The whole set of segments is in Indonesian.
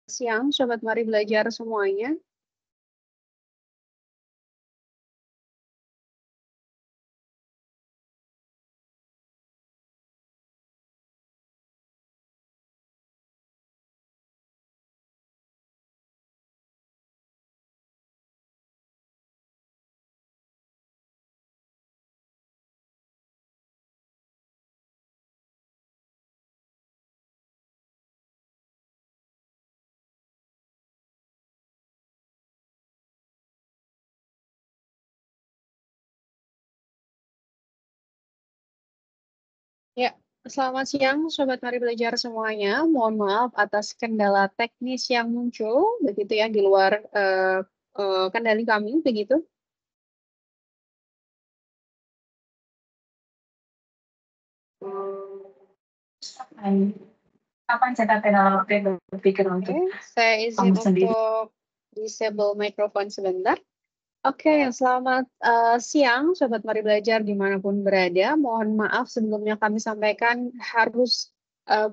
Siang, Sobat Mari Belajar semuanya. Ya, selamat siang Sobat Mari Belajar semuanya. Mohon maaf atas kendala teknis yang muncul, begitu ya, di luar kendali kami, begitu. Kapan saya waktu yang berpikir Oke, untuk saya izin kamu sendiri? untuk disable mikrofon sebentar. Oke, selamat siang Sobat Mari Belajar dimanapun berada. Mohon maaf sebelumnya kami sampaikan harus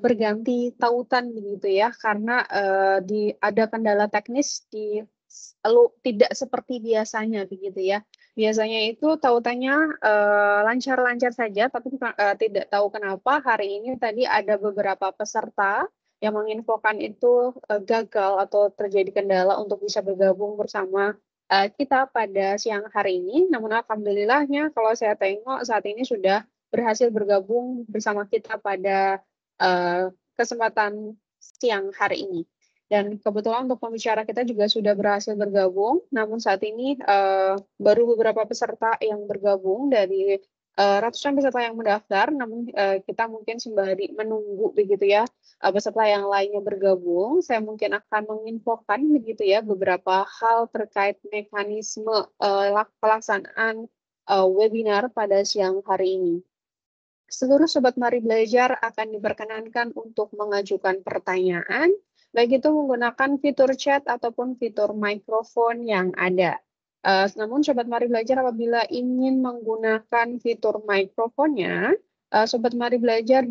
berganti tautan begitu ya, karena ada kendala teknis tidak seperti biasanya begitu ya. Biasanya itu tautannya lancar-lancar saja, tapi tidak tahu kenapa hari ini tadi ada beberapa peserta yang menginfokan itu gagal atau terjadi kendala untuk bisa bergabung bersama kita pada siang hari ini. Namun alhamdulillahnya kalau saya tengok saat ini sudah berhasil bergabung bersama kita pada kesempatan siang hari ini. Dan kebetulan untuk pembicara kita juga sudah berhasil bergabung, namun saat ini baru beberapa peserta yang bergabung dari ratusan peserta yang mendaftar, namun kita mungkin sembari menunggu begitu ya peserta yang lainnya bergabung, saya mungkin akan menginfokan begitu ya beberapa hal terkait mekanisme pelaksanaan webinar pada siang hari ini. Seluruh Sobat Mari Belajar akan diperkenankan untuk mengajukan pertanyaan, baik itu menggunakan fitur chat ataupun fitur mikrofon yang ada. Namun Sobat Mari Belajar apabila ingin menggunakan fitur mikrofonnya, Sobat Mari Belajar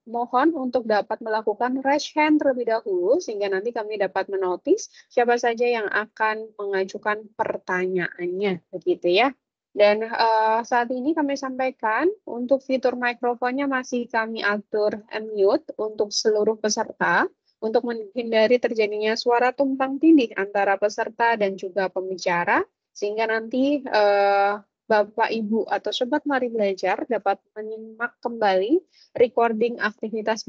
mohon untuk dapat melakukan raise hand terlebih dahulu, sehingga nanti kami dapat menotis siapa saja yang akan mengajukan pertanyaannya, begitu ya. Dan saat ini kami sampaikan untuk fitur mikrofonnya masih kami atur mute untuk seluruh peserta untuk menghindari terjadinya suara tumpang tindih antara peserta dan juga pembicara sehingga nanti Bapak, Ibu, atau Sobat Mari Belajar dapat menyimak kembali recording aktivitas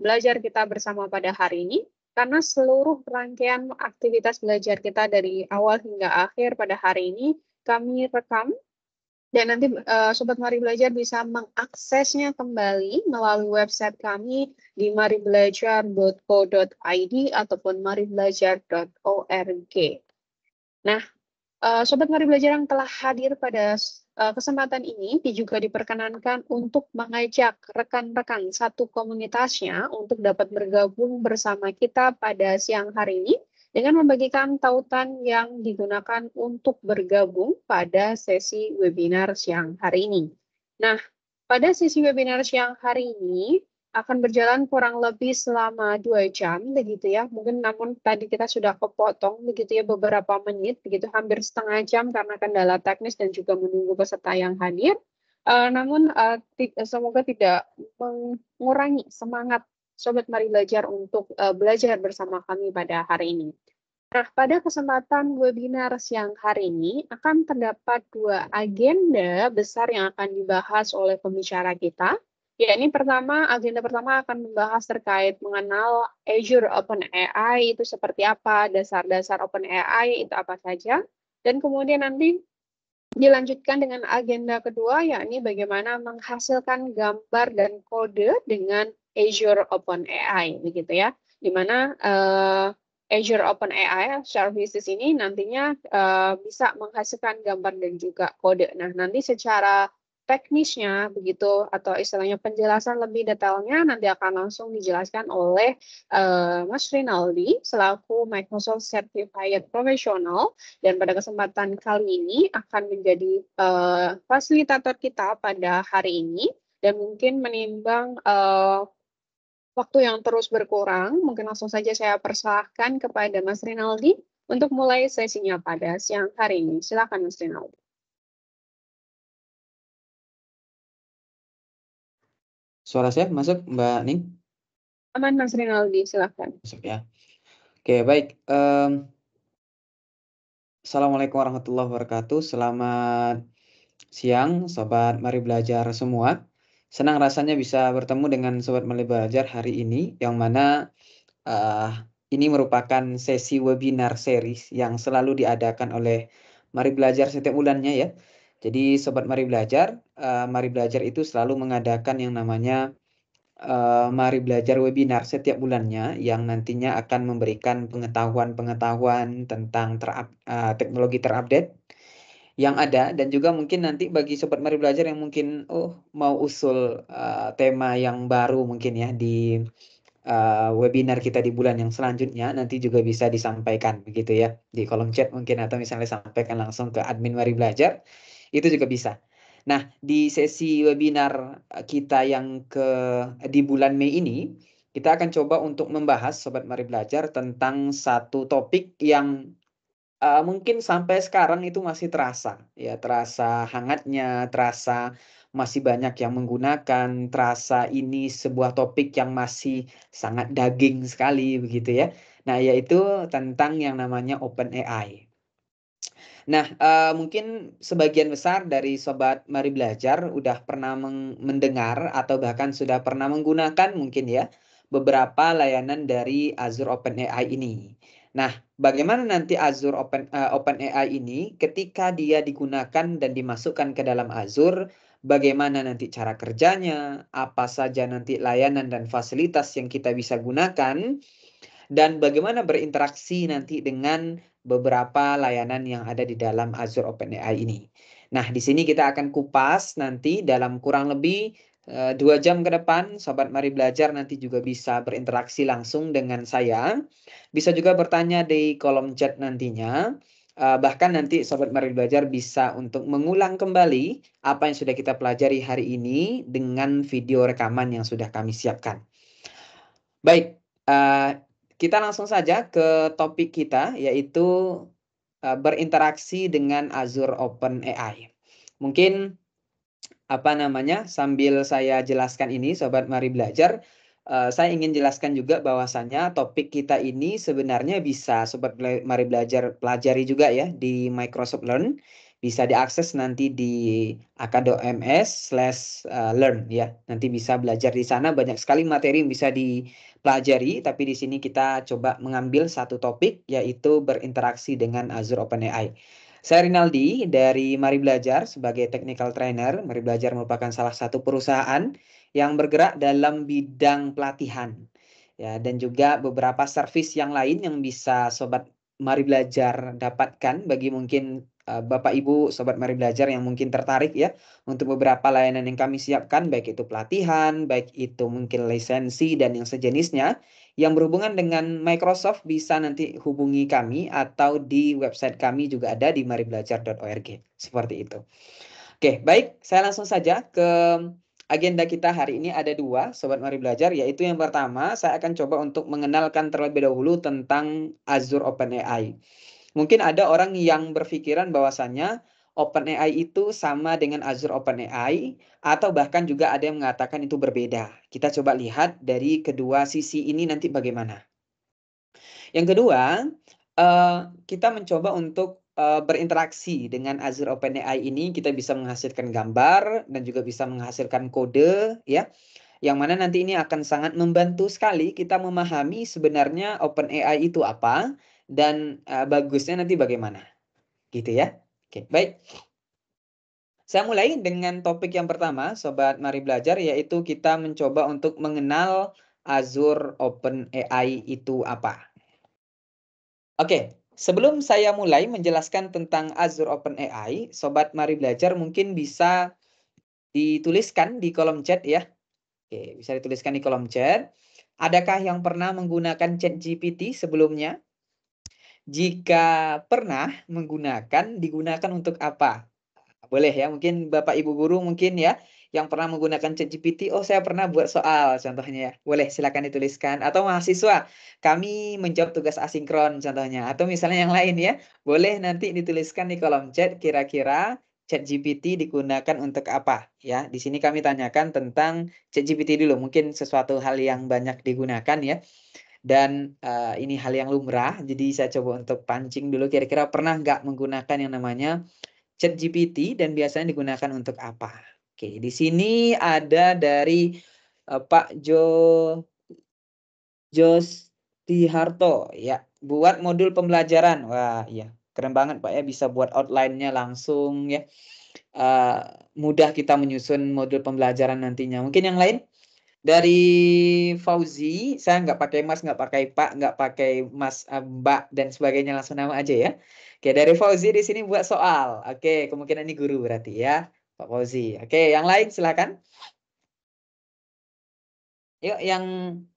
belajar kita bersama pada hari ini karena seluruh rangkaian aktivitas belajar kita dari awal hingga akhir pada hari ini kami rekam dan nanti Sobat Mari Belajar bisa mengaksesnya kembali melalui website kami di maribelajar.co.id ataupun maribelajar.org. Nah, Sobat Mari Belajar yang telah hadir pada kesempatan ini juga diperkenankan untuk mengajak rekan-rekan satu komunitasnya untuk dapat bergabung bersama kita pada siang hari ini dengan membagikan tautan yang digunakan untuk bergabung pada sesi webinar siang hari ini. Nah, pada sesi webinar siang hari ini akan berjalan kurang lebih selama 2 jam, begitu ya. Mungkin namun tadi kita sudah kepotong, begitu ya, beberapa menit, begitu hampir setengah jam karena kendala teknis dan juga menunggu peserta yang hadir. Namun semoga tidak mengurangi semangat Sobat Mari Belajar untuk belajar bersama kami pada hari ini. Nah, pada kesempatan webinar siang hari ini akan terdapat 2 agenda besar yang akan dibahas oleh pembicara kita. Ya, ini agenda pertama akan membahas terkait mengenal Azure OpenAI itu seperti apa, dasar-dasar OpenAI itu apa saja. Dan kemudian nanti dilanjutkan dengan agenda kedua, yakni bagaimana menghasilkan gambar dan kode dengan Azure OpenAI, begitu ya. Di mana Azure OpenAI Services ini nantinya bisa menghasilkan gambar dan juga kode. Nah, nanti secara teknisnya begitu atau istilahnya penjelasan lebih detailnya nanti akan langsung dijelaskan oleh Mas Rinaldi selaku Microsoft Certified Professional dan pada kesempatan kali ini akan menjadi fasilitator kita pada hari ini dan mungkin menimbang waktu yang terus berkurang, mungkin langsung saja saya persilahkan kepada Mas Rinaldi untuk mulai sesinya pada siang hari ini. Silakan Mas Rinaldi. Suara saya masuk, Mbak Ning? Aman Mas Rinaldi, silakan. Masuk ya. Oke, baik. Assalamualaikum warahmatullahi wabarakatuh. Selamat siang, Sobat Mari Belajar semua. Senang rasanya bisa bertemu dengan Sobat Mari Belajar hari ini, yang mana ini merupakan sesi webinar series yang selalu diadakan oleh Mari Belajar setiap bulannya ya. Jadi Sobat Mari Belajar itu selalu mengadakan yang namanya Mari Belajar webinar setiap bulannya yang nantinya akan memberikan pengetahuan-pengetahuan tentang teknologi terupdate yang ada, dan juga mungkin nanti bagi Sobat Mari Belajar yang mungkin mau usul tema yang baru mungkin ya di webinar kita di bulan yang selanjutnya, nanti juga bisa disampaikan begitu ya di kolom chat mungkin, atau misalnya sampaikan langsung ke admin Mari Belajar, itu juga bisa. Nah, di sesi webinar kita yang di bulan Mei ini, kita akan coba untuk membahas Sobat Mari Belajar tentang satu topik yang mungkin sampai sekarang itu masih terasa hangatnya, terasa masih banyak yang menggunakan, terasa ini sebuah topik yang masih sangat daging sekali begitu ya. Nah, yaitu tentang yang namanya OpenAI. Nah, mungkin sebagian besar dari Sobat Mari Belajar udah pernah mendengar atau bahkan sudah pernah menggunakan mungkin ya beberapa layanan dari Azure OpenAI ini. Nah, bagaimana nanti Azure OpenAI ini ketika dia digunakan dan dimasukkan ke dalam Azure, bagaimana nanti cara kerjanya, apa saja nanti layanan dan fasilitas yang kita bisa gunakan, dan bagaimana berinteraksi nanti dengan beberapa layanan yang ada di dalam Azure OpenAI ini. Nah, di sini kita akan kupas nanti dalam kurang lebih 2 jam ke depan. Sobat Mari Belajar nanti juga bisa berinteraksi langsung dengan saya. Bisa juga bertanya di kolom chat nantinya. Bahkan nanti Sobat Mari Belajar bisa untuk mengulang kembali apa yang sudah kita pelajari hari ini dengan video rekaman yang sudah kami siapkan. Baik, kita langsung saja ke topik kita, yaitu berinteraksi dengan Azure OpenAI. Mungkin sambil saya jelaskan ini, Sobat Mari Belajar, saya ingin jelaskan juga bahwasannya topik kita ini sebenarnya bisa Sobat Mari Belajar pelajari juga ya di Microsoft Learn. Bisa diakses nanti di aka.ms/learn ya. Nanti bisa belajar di sana, banyak sekali materi yang bisa dipelajari, tapi di sini kita coba mengambil satu topik, yaitu berinteraksi dengan Azure OpenAI. Saya Rinaldi dari Mari Belajar sebagai Technical Trainer. Mari Belajar merupakan salah satu perusahaan yang bergerak dalam bidang pelatihan ya, dan juga beberapa servis yang lain yang bisa Sobat Mari Belajar dapatkan bagi mungkin Bapak Ibu Sobat Mari Belajar yang mungkin tertarik ya untuk beberapa layanan yang kami siapkan, baik itu pelatihan, baik itu mungkin lisensi dan yang sejenisnya yang berhubungan dengan Microsoft, bisa nanti hubungi kami atau di website kami juga ada di maribelajar.org. Seperti itu. Oke, baik. Saya langsung saja ke agenda kita hari ini. Ada 2, Sobat Mari Belajar, yaitu yang pertama, saya akan coba untuk mengenalkan terlebih dahulu tentang Azure OpenAI. Mungkin ada orang yang berpikiran bahwasannya OpenAI itu sama dengan Azure OpenAI, atau bahkan juga ada yang mengatakan itu berbeda. Kita coba lihat dari kedua sisi ini nanti bagaimana. Yang kedua, kita mencoba untuk berinteraksi dengan Azure OpenAI ini. Kita bisa menghasilkan gambar dan juga bisa menghasilkan kode ya, yang mana nanti ini akan sangat membantu sekali kita memahami sebenarnya OpenAI itu apa dan bagusnya nanti bagaimana gitu ya. Oke, baik. Saya mulai dengan topik yang pertama, Sobat Mari Belajar, yaitu kita mencoba untuk mengenal Azure OpenAI itu apa. Oke, sebelum saya mulai menjelaskan tentang Azure OpenAI, Sobat Mari Belajar mungkin bisa dituliskan di kolom chat ya. Oke, bisa dituliskan di kolom chat. Adakah yang pernah menggunakan ChatGPT sebelumnya? Jika pernah menggunakan, digunakan untuk apa? Boleh ya, mungkin Bapak Ibu guru mungkin ya, yang pernah menggunakan ChatGPT, oh saya pernah buat soal contohnya ya. Boleh silakan dituliskan. Atau mahasiswa, kami menjawab tugas asinkron contohnya. Atau misalnya yang lain ya, boleh nanti dituliskan di kolom chat kira-kira ChatGPT digunakan untuk apa ya. Di sini kami tanyakan tentang ChatGPT dulu. Mungkin sesuatu hal yang banyak digunakan ya. Dan ini hal yang lumrah, jadi saya coba untuk pancing dulu kira-kira pernah nggak menggunakan yang namanya ChatGPT dan biasanya digunakan untuk apa? Oke, di sini ada dari Pak Jostiharto ya, buat modul pembelajaran. Wah, iya, keren banget Pak ya, bisa buat outline-nya langsung ya. Mudah kita menyusun modul pembelajaran nantinya. Mungkin yang lain? Dari Fauzi, saya nggak pakai Mas, nggak pakai Pak, nggak pakai Mas, Mbak, dan sebagainya, langsung nama aja ya. Oke, dari Fauzi di sini buat soal. Oke, kemungkinan ini guru berarti ya, Pak Fauzi. Oke, yang lain silakan. Yuk, yang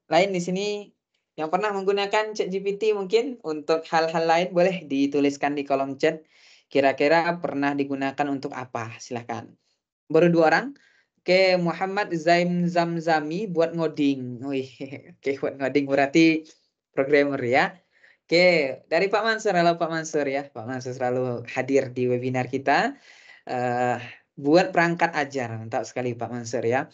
lain di sini yang pernah menggunakan ChatGPT mungkin untuk hal-hal lain boleh dituliskan di kolom chat. Kira-kira pernah digunakan untuk apa? Silakan. Baru 2 orang. Oke, Muhammad Zaim Zamzami buat ngoding. Wih, oke, buat ngoding berarti programmer ya. Oke, dari Pak Mansur, halo Pak Mansur ya. Pak Mansur selalu hadir di webinar kita. Buat perangkat ajar, mantap sekali Pak Mansur ya.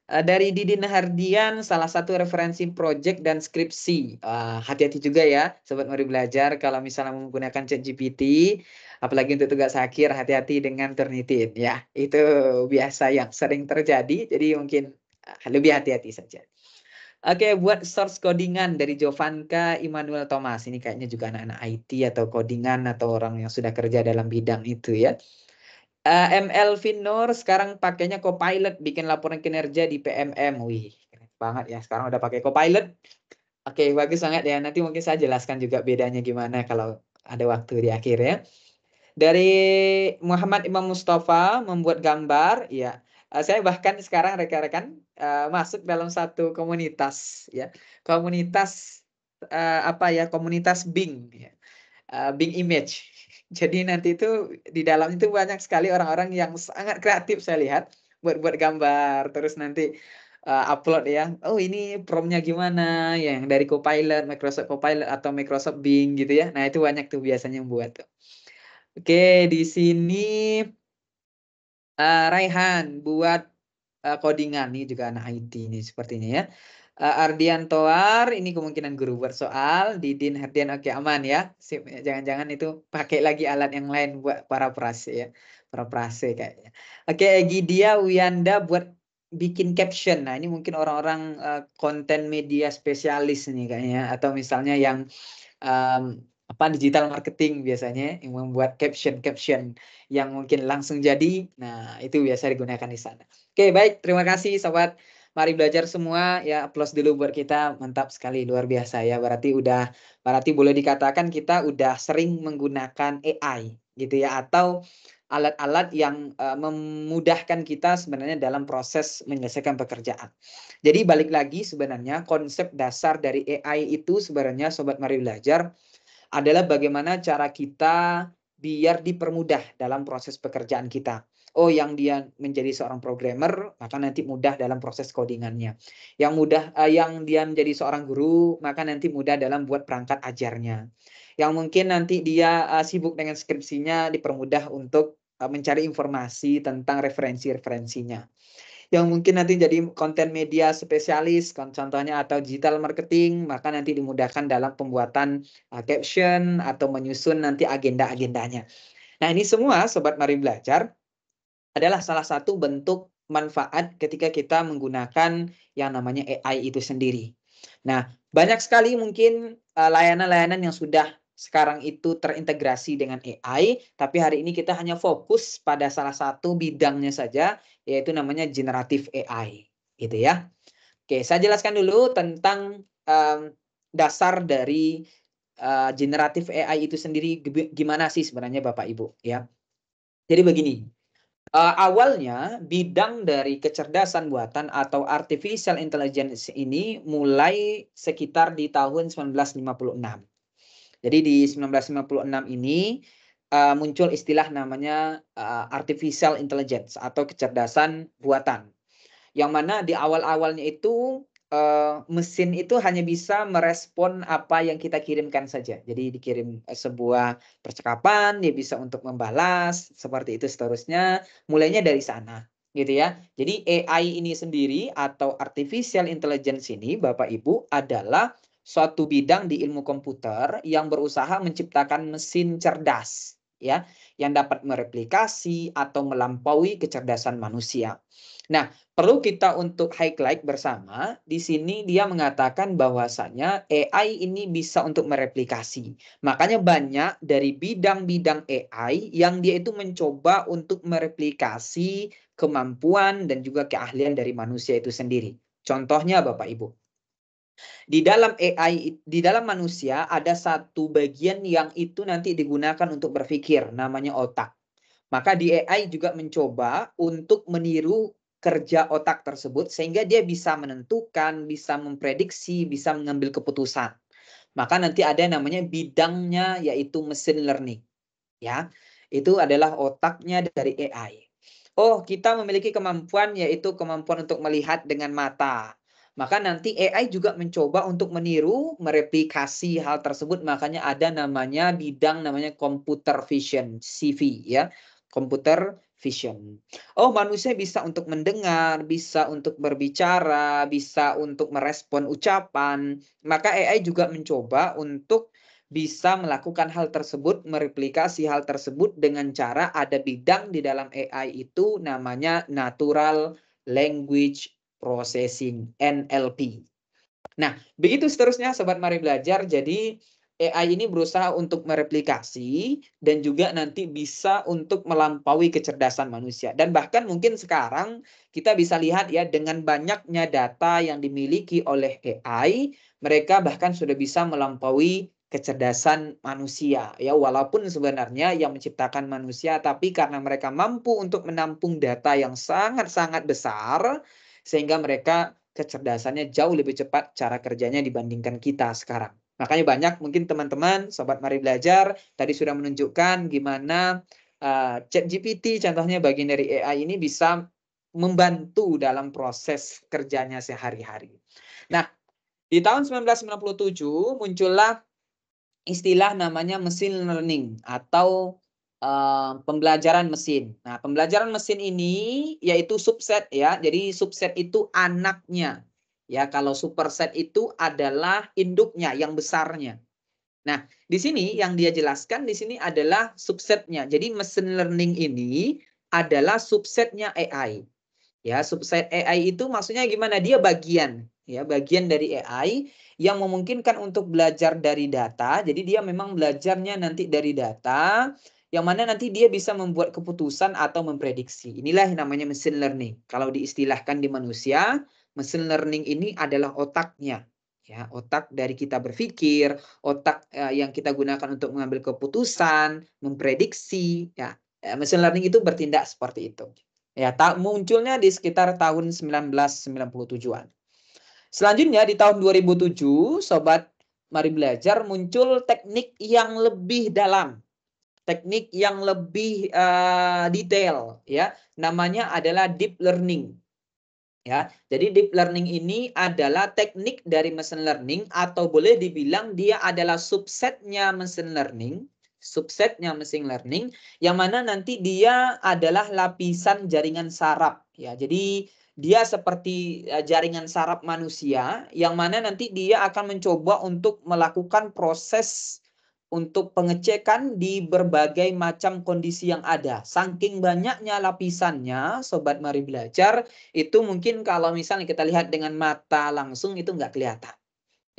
Dari Didin Hardian, salah satu referensi project dan skripsi. Hati-hati juga ya, Sobat Mari Belajar, kalau misalnya menggunakan ChatGPT, apalagi untuk tugas akhir, hati-hati dengan Turnitin ya. Itu biasa yang sering terjadi, jadi mungkin lebih hati-hati saja. Oke, buat source codingan dari Jovanka Immanuel Thomas. Ini kayaknya juga anak-anak IT atau codingan atau orang yang sudah kerja dalam bidang itu ya. ML Finur sekarang pakainya Copilot bikin laporan kinerja di PMM. Wih, keren banget ya. Sekarang udah pakai Copilot. Oke, bagus banget ya. Nanti mungkin saya jelaskan juga bedanya gimana kalau ada waktu di akhir ya. Dari Muhammad Imam Mustafa membuat gambar, ya. Saya bahkan sekarang rekan-rekan masuk dalam satu komunitas ya. Komunitas apa ya? Komunitas Bing ya. Bing Image. Jadi nanti itu di dalam itu banyak sekali orang-orang yang sangat kreatif saya lihat buat gambar, terus nanti upload ya. Oh, ini prompt-nya gimana? Yang dari Copilot, Microsoft Copilot atau Microsoft Bing gitu ya. Nah, itu banyak tuh biasanya yang buat tuh. Oke, di sini Raihan buat codingan, ini juga anak IT ini sepertinya ya. Ardian Toar, ini kemungkinan guru buat soal. Didin Herdian, oke aman ya. Sip, jangan-jangan itu pakai lagi alat yang lain buat para prase ya. Para prase kayaknya. Oke, Egidia Wiyanda buat bikin caption. Nah, ini mungkin orang-orang konten media spesialis nih kayaknya. Atau misalnya yang digital marketing biasanya yang membuat caption yang mungkin langsung jadi. Nah, itu biasa digunakan di sana. Oke, baik. Terima kasih sobat. Mari belajar semua ya, applause dulu buat kita. Mantap sekali, luar biasa ya. Berarti boleh dikatakan kita udah sering menggunakan AI gitu ya, atau alat-alat yang memudahkan kita sebenarnya dalam proses menyelesaikan pekerjaan. Jadi balik lagi sebenarnya konsep dasar dari AI itu sebenarnya sobat Mari Belajar adalah bagaimana cara kita biar dipermudah dalam proses pekerjaan kita. Oh, yang dia menjadi seorang programmer, maka nanti mudah dalam proses codingannya. Yang dia menjadi seorang guru, maka nanti mudah dalam buat perangkat ajarnya. Yang mungkin nanti dia sibuk dengan skripsinya, dipermudah untuk mencari informasi tentang referensi-referensinya. Yang mungkin nanti jadi konten media spesialis, contohnya atau digital marketing, maka nanti dimudahkan dalam pembuatan caption atau menyusun nanti agenda-agendanya. Nah, ini semua Sobat Mari Belajar adalah salah satu bentuk manfaat ketika kita menggunakan yang namanya AI itu sendiri. Nah, banyak sekali mungkin layanan-layanan yang sudah sekarang itu terintegrasi dengan AI, tapi hari ini kita hanya fokus pada salah satu bidangnya saja, yaitu namanya generatif AI, gitu ya. Oke, saya jelaskan dulu tentang dasar dari generatif AI itu sendiri, gimana sih sebenarnya Bapak Ibu ya. Jadi begini, awalnya bidang dari kecerdasan buatan atau artificial intelligence ini mulai sekitar di tahun 1956. Jadi di 1956 ini muncul istilah namanya artificial intelligence atau kecerdasan buatan. Yang mana di awal-awalnya itu mesin itu hanya bisa merespon apa yang kita kirimkan saja. Jadi dikirim sebuah percakapan, dia bisa untuk membalas, seperti itu seterusnya. Mulainya dari sana, gitu ya. Jadi AI ini sendiri atau artificial intelligence ini, Bapak Ibu, adalah suatu bidang di ilmu komputer yang berusaha menciptakan mesin cerdas, ya, yang dapat mereplikasi atau melampaui kecerdasan manusia. Nah, perlu kita untuk highlight bersama, di sini dia mengatakan bahwasanya AI ini bisa untuk mereplikasi. Makanya banyak dari bidang-bidang AI yang dia itu mencoba untuk mereplikasi kemampuan dan juga keahlian dari manusia itu sendiri. Contohnya Bapak Ibu, di dalam AI, di dalam manusia ada satu bagian yang itu nanti digunakan untuk berpikir, namanya otak. Maka di AI juga mencoba untuk meniru kerja otak tersebut sehingga dia bisa menentukan, bisa memprediksi, bisa mengambil keputusan. Maka nanti ada namanya bidangnya yaitu machine learning, ya. Itu adalah otaknya dari AI. Oh, kita memiliki kemampuan yaitu kemampuan untuk melihat dengan mata. Maka nanti AI juga mencoba untuk meniru, mereplikasi hal tersebut. Makanya ada namanya bidang namanya computer vision, CV ya. Computer vision. Oh, manusia bisa untuk mendengar, bisa untuk berbicara, bisa untuk merespon ucapan. Maka AI juga mencoba untuk bisa melakukan hal tersebut, mereplikasi hal tersebut dengan cara ada bidang di dalam AI itu namanya Natural Language Processing, NLP. Nah, begitu seterusnya Sobat Mari Belajar. Jadi AI ini berusaha untuk mereplikasi dan juga nanti bisa untuk melampaui kecerdasan manusia. Dan bahkan mungkin sekarang kita bisa lihat ya dengan banyaknya data yang dimiliki oleh AI, mereka bahkan sudah bisa melampaui kecerdasan manusia ya, walaupun sebenarnya yang menciptakan manusia, tapi karena mereka mampu untuk menampung data yang sangat-sangat besar sehingga mereka kecerdasannya jauh lebih cepat cara kerjanya dibandingkan kita sekarang. Makanya banyak mungkin teman-teman Sobat Mari Belajar tadi sudah menunjukkan gimana ChatGPT contohnya bagian dari AI ini bisa membantu dalam proses kerjanya sehari-hari. Nah, di tahun 1997 muncullah istilah namanya machine learning atau pembelajaran mesin. Nah, pembelajaran mesin ini yaitu subset ya. Jadi subset itu anaknya. Ya, kalau superset itu adalah induknya yang besarnya. Nah, di sini yang dia jelaskan di sini adalah subsetnya. Jadi machine learning ini adalah subsetnya AI. Ya, subset AI itu maksudnya gimana? Dia bagian, ya, bagian dari AI yang memungkinkan untuk belajar dari data. Jadi dia memang belajarnya nanti dari data, yang mana nanti dia bisa membuat keputusan atau memprediksi. Inilah yang namanya machine learning. Kalau diistilahkan di manusia, machine learning ini adalah otaknya. Ya, otak dari kita berpikir, otak yang kita gunakan untuk mengambil keputusan, memprediksi. Ya, machine learning itu bertindak seperti itu. Ya, munculnya di sekitar tahun 1997-an. Selanjutnya di tahun 2007, Sobat Mari Belajar, muncul teknik yang lebih dalam. Teknik yang lebih detail ya. Namanya adalah deep learning. Ya, jadi deep learning ini adalah teknik dari machine learning atau boleh dibilang dia adalah subsetnya machine learning, yang mana nanti dia adalah lapisan jaringan saraf ya. Jadi dia seperti jaringan saraf manusia yang mana nanti dia akan mencoba untuk melakukan proses untuk pengecekan di berbagai macam kondisi yang ada. Saking banyaknya lapisannya, Sobat Mari Belajar, itu mungkin kalau misalnya kita lihat dengan mata langsung itu nggak kelihatan.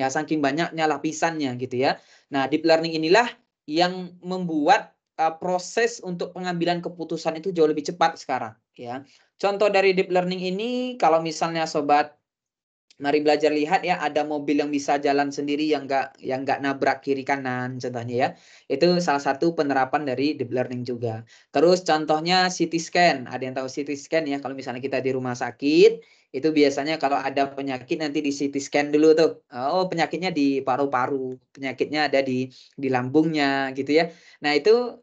Ya, saking banyaknya lapisannya gitu ya. Nah, deep learning inilah yang membuat proses untuk pengambilan keputusan itu jauh lebih cepat sekarang ya. Contoh dari deep learning ini kalau misalnya Sobat Mari Belajar lihat ya, ada mobil yang bisa jalan sendiri yang nggak nabrak kiri kanan contohnya ya. Itu salah satu penerapan dari deep learning juga. Terus contohnya CT scan. Ada yang tahu CT scan ya, kalau misalnya kita di rumah sakit, itu biasanya kalau ada penyakit nanti di CT scan dulu tuh. Oh, penyakitnya di paru-paru, penyakitnya ada di lambungnya gitu ya. Nah, itu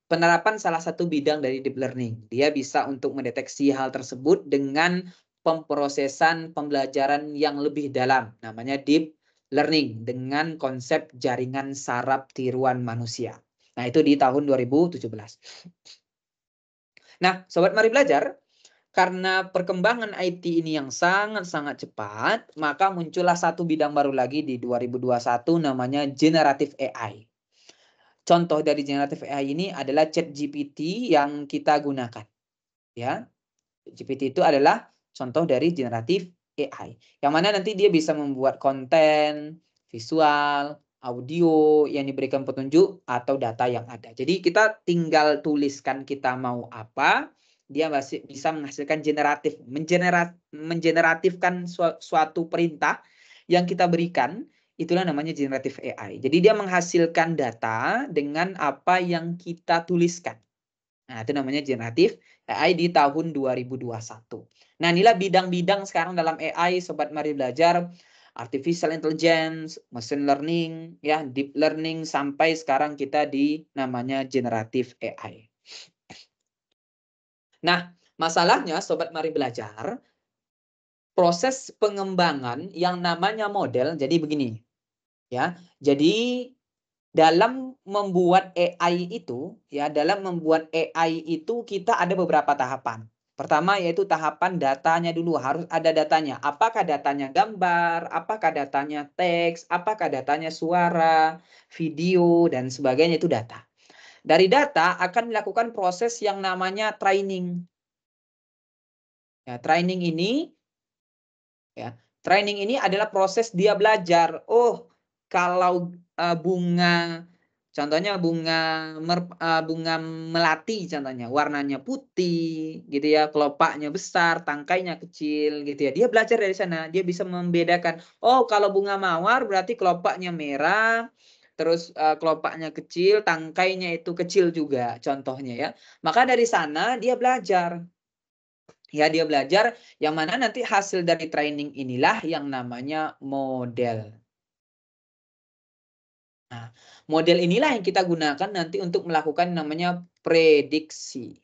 penerapan salah satu bidang dari deep learning. Dia bisa untuk mendeteksi hal tersebut dengan pemrosesan pembelajaran yang lebih dalam, namanya deep learning dengan konsep jaringan saraf tiruan manusia. Nah, itu di tahun 2017. Nah, Sobat Mari Belajar, karena perkembangan IT ini yang sangat-sangat cepat, maka muncullah satu bidang baru lagi di 2021 namanya generative AI. Contoh dari generative AI ini adalah ChatGPT yang kita gunakan. Ya, GPT itu adalah contoh dari generative AI. Yang mana nanti dia bisa membuat konten, visual, audio yang diberikan petunjuk atau data yang ada. Jadi kita tinggal tuliskan kita mau apa, dia masih bisa menghasilkan mengeneratifkan suatu perintah yang kita berikan, itulah namanya generative AI. Jadi dia menghasilkan data dengan apa yang kita tuliskan. Nah, itu namanya generative AI di tahun 2021. Nah, inilah bidang-bidang sekarang dalam AI, Sobat Mari Belajar. Artificial Intelligence, Machine Learning, ya, Deep Learning, sampai sekarang kita di namanya Generative AI. Nah, masalahnya Sobat Mari Belajar, proses pengembangan yang namanya model, jadi begini. Ya, jadi dalam membuat AI itu, ya, dalam membuat AI itu kita ada beberapa tahapan. Pertama yaitu tahapan datanya dulu, harus ada datanya. Apakah datanya gambar, apakah datanya teks, apakah datanya suara, video, dan sebagainya, itu data. Dari data akan dilakukan proses yang namanya training. Ya, training ini adalah proses dia belajar. Oh, kalau bunga, contohnya bunga melati, contohnya warnanya putih, gitu ya, kelopaknya besar, tangkainya kecil, gitu ya. Dia belajar dari sana, dia bisa membedakan. Oh, kalau bunga mawar berarti kelopaknya merah, terus kelopaknya kecil, tangkainya itu kecil juga, contohnya ya. Maka dari sana dia belajar. Ya, dia belajar, yang mana nanti hasil dari training inilah yang namanya model. Nah, model inilah yang kita gunakan nanti untuk melakukan namanya prediksi.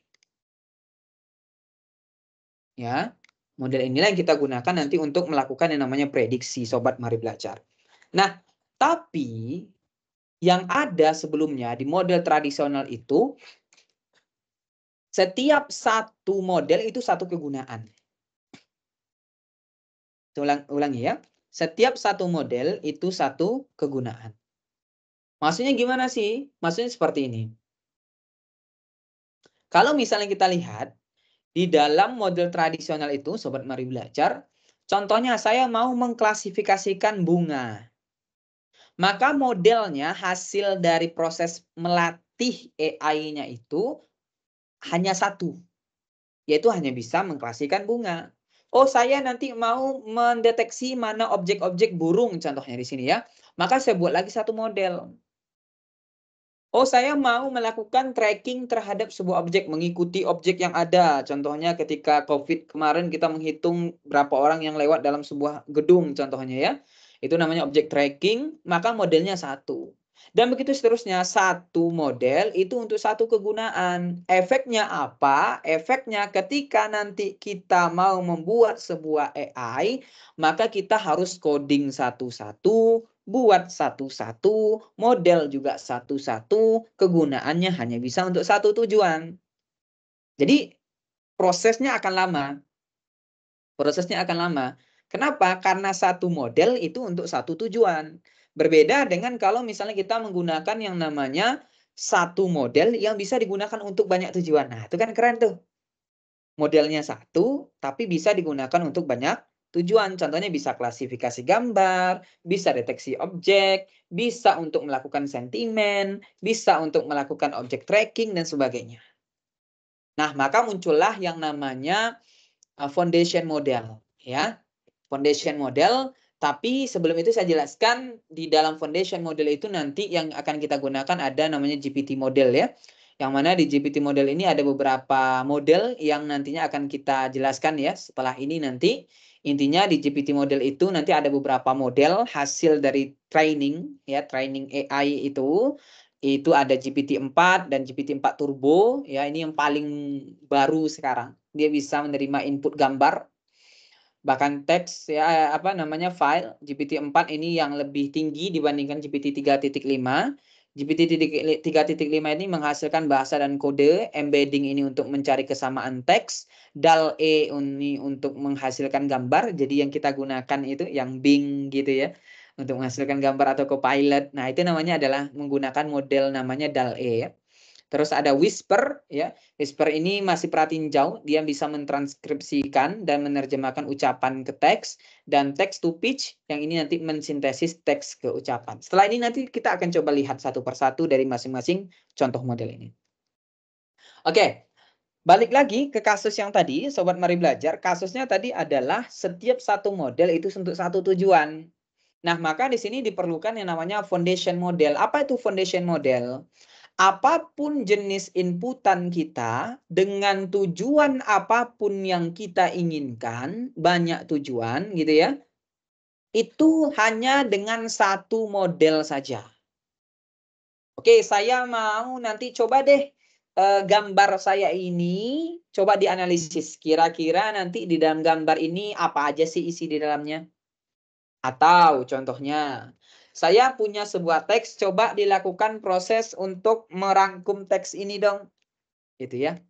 Ya, model inilah yang kita gunakan nanti untuk melakukan yang namanya prediksi, Sobat Mari Belajar. Nah, tapi yang ada sebelumnya di model tradisional itu, setiap satu model itu satu kegunaan. Ulangi ya. Setiap satu model itu satu kegunaan. Maksudnya gimana sih? Maksudnya seperti ini. Kalau misalnya kita lihat, di dalam model tradisional itu, Sobat Mari Belajar, contohnya saya mau mengklasifikasikan bunga. Maka modelnya, hasil dari proses melatih AI-nya itu hanya satu. Yaitu hanya bisa mengklasifikasikan bunga. Oh, saya nanti mau mendeteksi mana objek-objek burung, contohnya di sini ya. Maka saya buat lagi satu model. Oh, saya mau melakukan tracking terhadap sebuah objek, mengikuti objek yang ada. Contohnya ketika COVID kemarin kita menghitung berapa orang yang lewat dalam sebuah gedung, contohnya ya. Itu namanya objek tracking, maka modelnya satu. Dan begitu seterusnya, satu model itu untuk satu kegunaan. Efeknya apa? Efeknya ketika nanti kita mau membuat sebuah AI, maka kita harus coding satu-satu, buat satu-satu, model juga satu-satu, kegunaannya hanya bisa untuk satu tujuan. Jadi prosesnya akan lama. Prosesnya akan lama. Kenapa? Karena satu model itu untuk satu tujuan. Berbeda dengan kalau misalnya kita menggunakan yang namanya satu model yang bisa digunakan untuk banyak tujuan. Nah, itu kan keren tuh. Modelnya satu, tapi bisa digunakan untuk banyak tujuan. Contohnya bisa klasifikasi gambar, bisa deteksi objek, bisa untuk melakukan sentimen, bisa untuk melakukan objek tracking, dan sebagainya. Nah, maka muncullah yang namanya foundation model. Ya, foundation model. Tapi sebelum itu saya jelaskan, di dalam foundation model itu nanti yang akan kita gunakan ada namanya GPT model ya. Yang mana di GPT model ini ada beberapa model yang nantinya akan kita jelaskan ya setelah ini nanti. Intinya di GPT model itu nanti ada beberapa model hasil dari training ya, training AI itu ada GPT-4 dan GPT-4 Turbo ya, ini yang paling baru sekarang. Dia bisa menerima input gambar. bahkan teks ya file GPT-4 ini yang lebih tinggi dibandingkan GPT 3.5. GPT 3.5 ini menghasilkan bahasa dan kode, embedding ini untuk mencari kesamaan teks, DAL-E ini untuk menghasilkan gambar. Jadi yang kita gunakan itu yang Bing gitu ya, untuk menghasilkan gambar atau Copilot. Nah, itu namanya adalah menggunakan model namanya DAL-E ya. Terus ada Whisper ya. Whisper ini masih pratinjau, dia bisa mentranskripsikan dan menerjemahkan ucapan ke teks, dan text to speech yang ini nanti mensintesis teks ke ucapan. Setelah ini nanti kita akan coba lihat satu persatu dari masing-masing contoh model ini. Oke. Balik lagi ke kasus yang tadi, Sobat Mari Belajar, kasusnya tadi adalah setiap satu model itu untuk satu tujuan. Nah, maka di sini diperlukan yang namanya foundation model. Apa itu foundation model? Apapun jenis inputan kita, dengan tujuan apapun yang kita inginkan, banyak tujuan gitu ya, itu hanya dengan satu model saja. Oke, saya mau nanti coba deh gambar saya ini, coba dianalisis. Kira-kira nanti di dalam gambar ini apa aja sih isi di dalamnya? Atau contohnya, saya punya sebuah teks, coba dilakukan proses untuk merangkum teks ini dong. Gitu ya.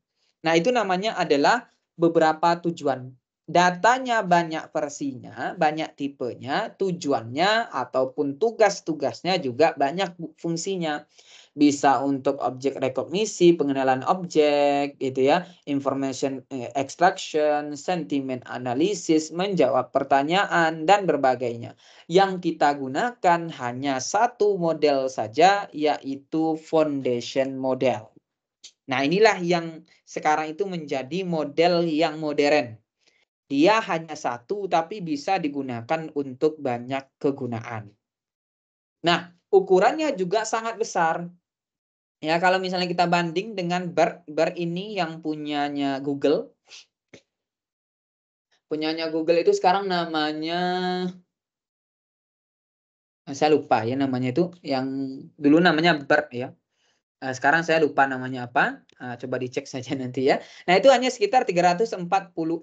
Nah, itu namanya adalah beberapa tujuan. Datanya banyak versinya, banyak tipenya, tujuannya ataupun tugas-tugasnya juga banyak fungsinya. Bisa untuk objek rekognisi, pengenalan objek, gitu ya, information extraction, sentiment analysis, menjawab pertanyaan, dan berbagainya. Yang kita gunakan hanya satu model saja, yaitu foundation model. Nah, inilah yang sekarang itu menjadi model yang modern. Dia hanya satu, tapi bisa digunakan untuk banyak kegunaan. Nah, ukurannya juga sangat besar. Ya, kalau misalnya kita banding dengan BERT ini yang punyanya Google. Punyanya Google itu sekarang namanya, saya lupa ya namanya itu, yang dulu namanya BERT ya. Sekarang saya lupa namanya apa. Coba dicek saja nanti ya. Nah, itu hanya sekitar 340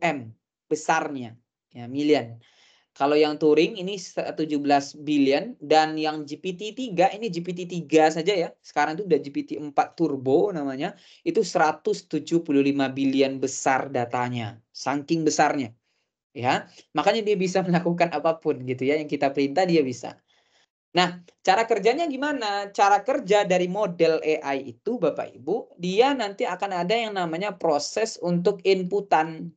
M besarnya. Ya, million. Kalau yang Turing ini 17 billion, dan yang GPT-3 ini GPT-3 saja ya. Sekarang itu udah GPT-4 Turbo namanya. Itu 175 billion besar datanya. Saking besarnya. Ya. Makanya dia bisa melakukan apapun gitu ya, yang kita perintah dia bisa. Nah, cara kerjanya gimana? Cara kerja dari model AI itu, Bapak Ibu, dia nanti akan ada yang namanya proses untuk inputan.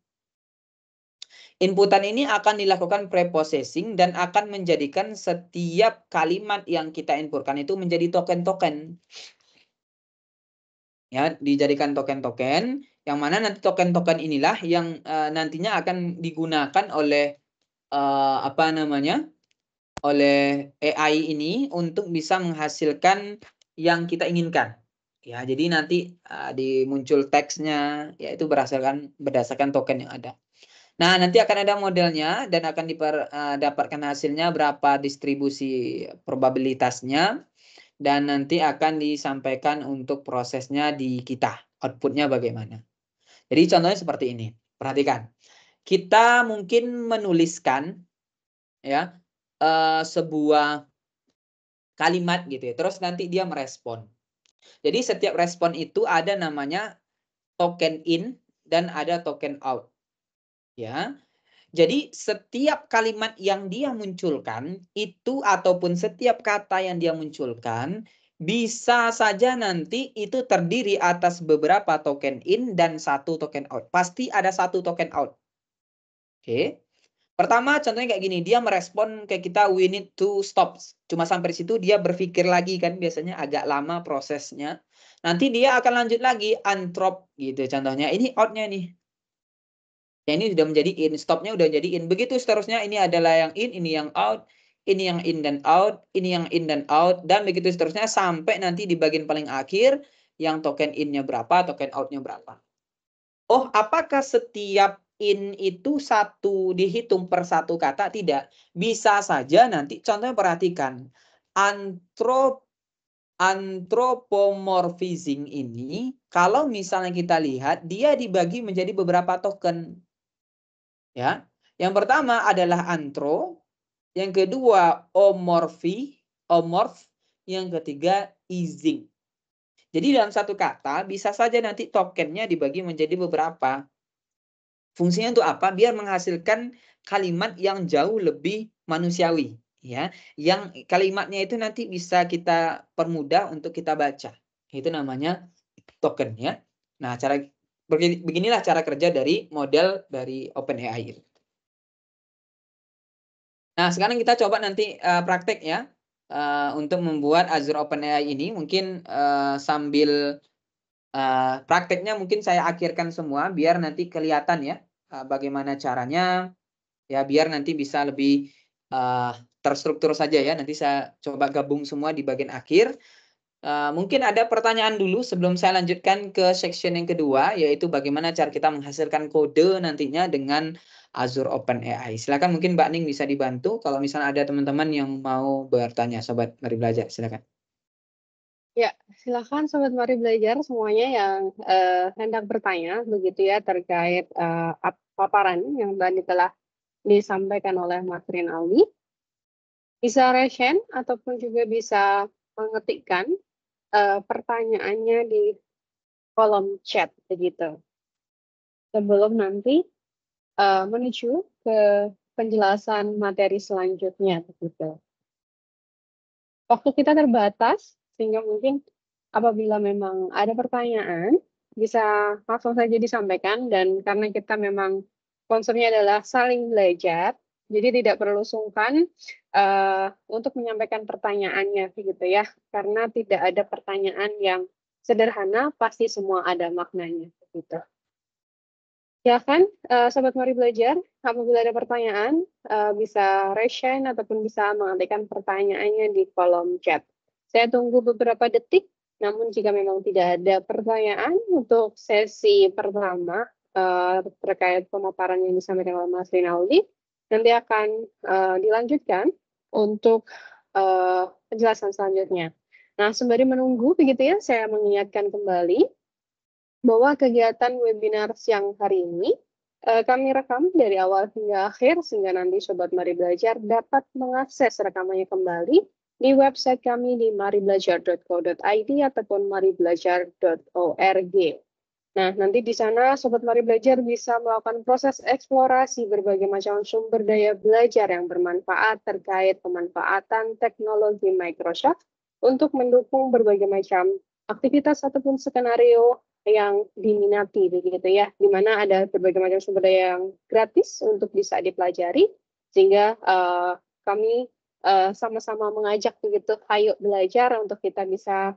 Inputan ini akan dilakukan preprocessing dan akan menjadikan setiap kalimat yang kita inputkan itu menjadi token-token. Ya, dijadikan token-token, yang mana nanti token-token inilah yang nantinya akan digunakan oleh oleh AI ini untuk bisa menghasilkan yang kita inginkan. Ya, jadi nanti dimuncul teksnya, yaitu berdasarkan token yang ada. Nah, nanti akan ada modelnya dan akan dapatkan hasilnya berapa distribusi probabilitasnya, dan nanti akan disampaikan untuk prosesnya di kita, outputnya bagaimana. Jadi contohnya seperti ini. Perhatikan. Kita mungkin menuliskan ya sebuah kalimat gitu ya. Terus nanti dia merespon. Jadi setiap respon itu ada namanya token in dan ada token out. Ya. Jadi setiap kalimat yang dia munculkan itu ataupun setiap kata yang dia munculkan bisa saja nanti itu terdiri atas beberapa token in dan satu token out. Pasti ada satu token out. Oke. Pertama contohnya kayak gini, dia merespon kayak kita we need to stop. Cuma sampai di situ dia berpikir lagi kan, biasanya agak lama prosesnya. Nanti dia akan lanjut lagi untrop gitu contohnya. Ini outnya nih. Ya, ini sudah menjadi in, stopnya udah jadi in. Begitu seterusnya, ini adalah yang in, ini yang out, ini yang in dan out, ini yang in dan out, dan begitu seterusnya sampai nanti di bagian paling akhir yang token in-nya berapa, token out-nya berapa. Oh, apakah setiap in itu satu dihitung per satu kata? Tidak. Bisa saja nanti, contohnya perhatikan, anthropomorphizing ini, kalau misalnya kita lihat, dia dibagi menjadi beberapa token. Ya, Yang pertama adalah antro, yang kedua omorph, yang ketiga easing. Jadi dalam satu kata bisa saja nanti tokennya dibagi menjadi beberapa. Fungsinya untuk apa? Biar menghasilkan kalimat yang jauh lebih manusiawi, ya. Yang kalimatnya itu nanti bisa kita permudah untuk kita baca. Itu namanya token, ya. Nah, beginilah cara kerja dari model dari OpenAI. Nah, sekarang kita coba nanti praktek ya. Untuk membuat Azure OpenAI ini mungkin sambil prakteknya mungkin saya akhirkan semua biar nanti kelihatan ya bagaimana caranya, ya biar nanti bisa lebih terstruktur saja ya. Nanti saya coba gabung semua di bagian akhir. Mungkin ada pertanyaan dulu sebelum saya lanjutkan ke section yang kedua, yaitu bagaimana cara kita menghasilkan kode nantinya dengan Azure OpenAI. Silakan mungkin Mbak Ning bisa dibantu kalau misalnya ada teman-teman yang mau bertanya, Sobat Mari Belajar, silakan. Ya, silakan Sobat Mari Belajar semuanya yang hendak bertanya begitu ya terkait paparan yang tadi telah disampaikan oleh Mas Rinaldi. Bisa raise hand ataupun juga bisa mengetikkan pertanyaannya di kolom chat begitu. Sebelum nanti menuju ke penjelasan materi selanjutnya begitu. Waktu kita terbatas sehingga mungkin apabila memang ada pertanyaan bisa langsung saja disampaikan, dan karena kita memang konsepnya adalah saling belajar, jadi tidak perlu sungkan untuk menyampaikan pertanyaannya begitu ya, karena tidak ada pertanyaan yang sederhana, pasti semua ada maknanya begitu. Silakan Sobat Mari Belajar, apabila ada pertanyaan bisa raise hand ataupun bisa mengetikkan pertanyaannya di kolom chat. Saya tunggu beberapa detik, namun jika memang tidak ada pertanyaan untuk sesi pertama terkait pemaparan yang disampaikan oleh Mas Rinaldi, nanti akan dilanjutkan untuk penjelasan selanjutnya. Nah, sembari menunggu begitu ya, saya mengingatkan kembali bahwa kegiatan webinar siang hari ini kami rekam dari awal hingga akhir sehingga nanti Sobat Mari Belajar dapat mengakses rekamannya kembali di website kami di maribelajar.co.id ataupun maribelajar.org. Nah, nanti di sana Sobat Mari Belajar bisa melakukan proses eksplorasi berbagai macam sumber daya belajar yang bermanfaat terkait pemanfaatan teknologi Microsoft untuk mendukung berbagai macam aktivitas ataupun skenario yang diminati begitu ya, di mana ada berbagai macam sumber daya yang gratis untuk bisa dipelajari, sehingga kami sama-sama mengajak begitu, ayo belajar untuk kita bisa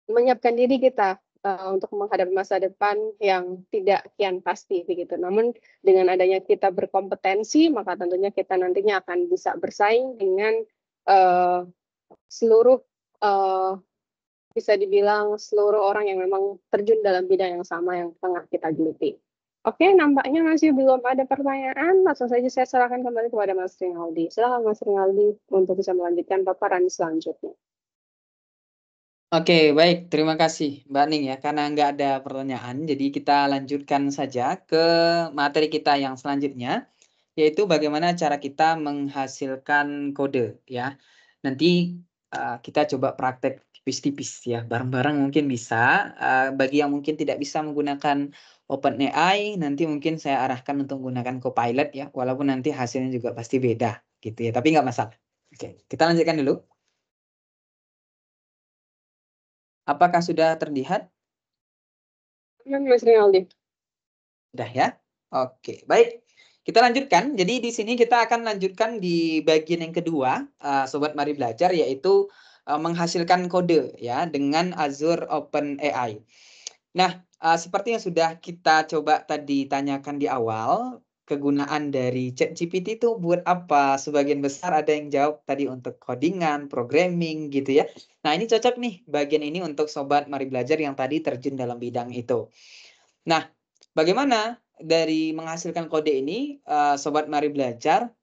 menyiapkan diri kita untuk menghadapi masa depan yang tidak kian pasti begitu. Namun dengan adanya kita berkompetensi, maka tentunya kita nantinya akan bisa bersaing dengan seluruh bisa dibilang seluruh orang yang memang terjun dalam bidang yang sama yang tengah kita geluti. Oke, nampaknya masih belum ada pertanyaan. Langsung saja saya serahkan kembali kepada Mas Rinaldi. Silakan Mas Rinaldi untuk bisa melanjutkan paparan selanjutnya. Oke, baik. Terima kasih Mbak Ning ya. Karena nggak ada pertanyaan, jadi kita lanjutkan saja ke materi kita yang selanjutnya, yaitu bagaimana cara kita menghasilkan kode ya. Nanti kita coba praktek tipis-tipis ya, bareng-bareng mungkin bisa. Bagi yang mungkin tidak bisa menggunakan OpenAI, nanti mungkin saya arahkan untuk menggunakan Copilot ya, walaupun nanti hasilnya juga pasti beda gitu ya, tapi nggak masalah. Oke, kita lanjutkan dulu. Apakah sudah terlihat? Mas Rinaldi. Sudah ya? Oke, baik. Kita lanjutkan. Jadi di sini kita akan lanjutkan di bagian yang kedua, Sobat Mari Belajar, yaitu menghasilkan kode ya dengan Azure OpenAI. Nah, seperti yang sudah kita coba tadi tanyakan di awal, kegunaan dari ChatGPT itu buat apa? Sebagian besar ada yang jawab tadi untuk codingan, programming gitu ya. Nah, ini cocok nih bagian ini untuk Sobat Mari Belajar yang tadi terjun dalam bidang itu. Nah, bagaimana dari menghasilkan kode ini, Sobat Mari Belajar?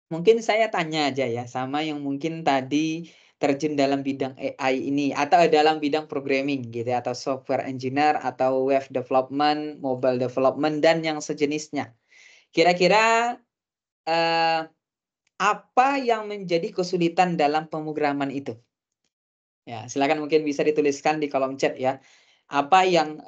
Mungkin saya tanya aja ya, sama yang mungkin tadi terjun dalam bidang AI ini atau dalam bidang programming gitu ya, atau software engineer atau web development, mobile development dan yang sejenisnya. Kira-kira apa yang menjadi kesulitan dalam pemrograman itu? Ya, silakan mungkin bisa dituliskan di kolom chat ya. Apa yang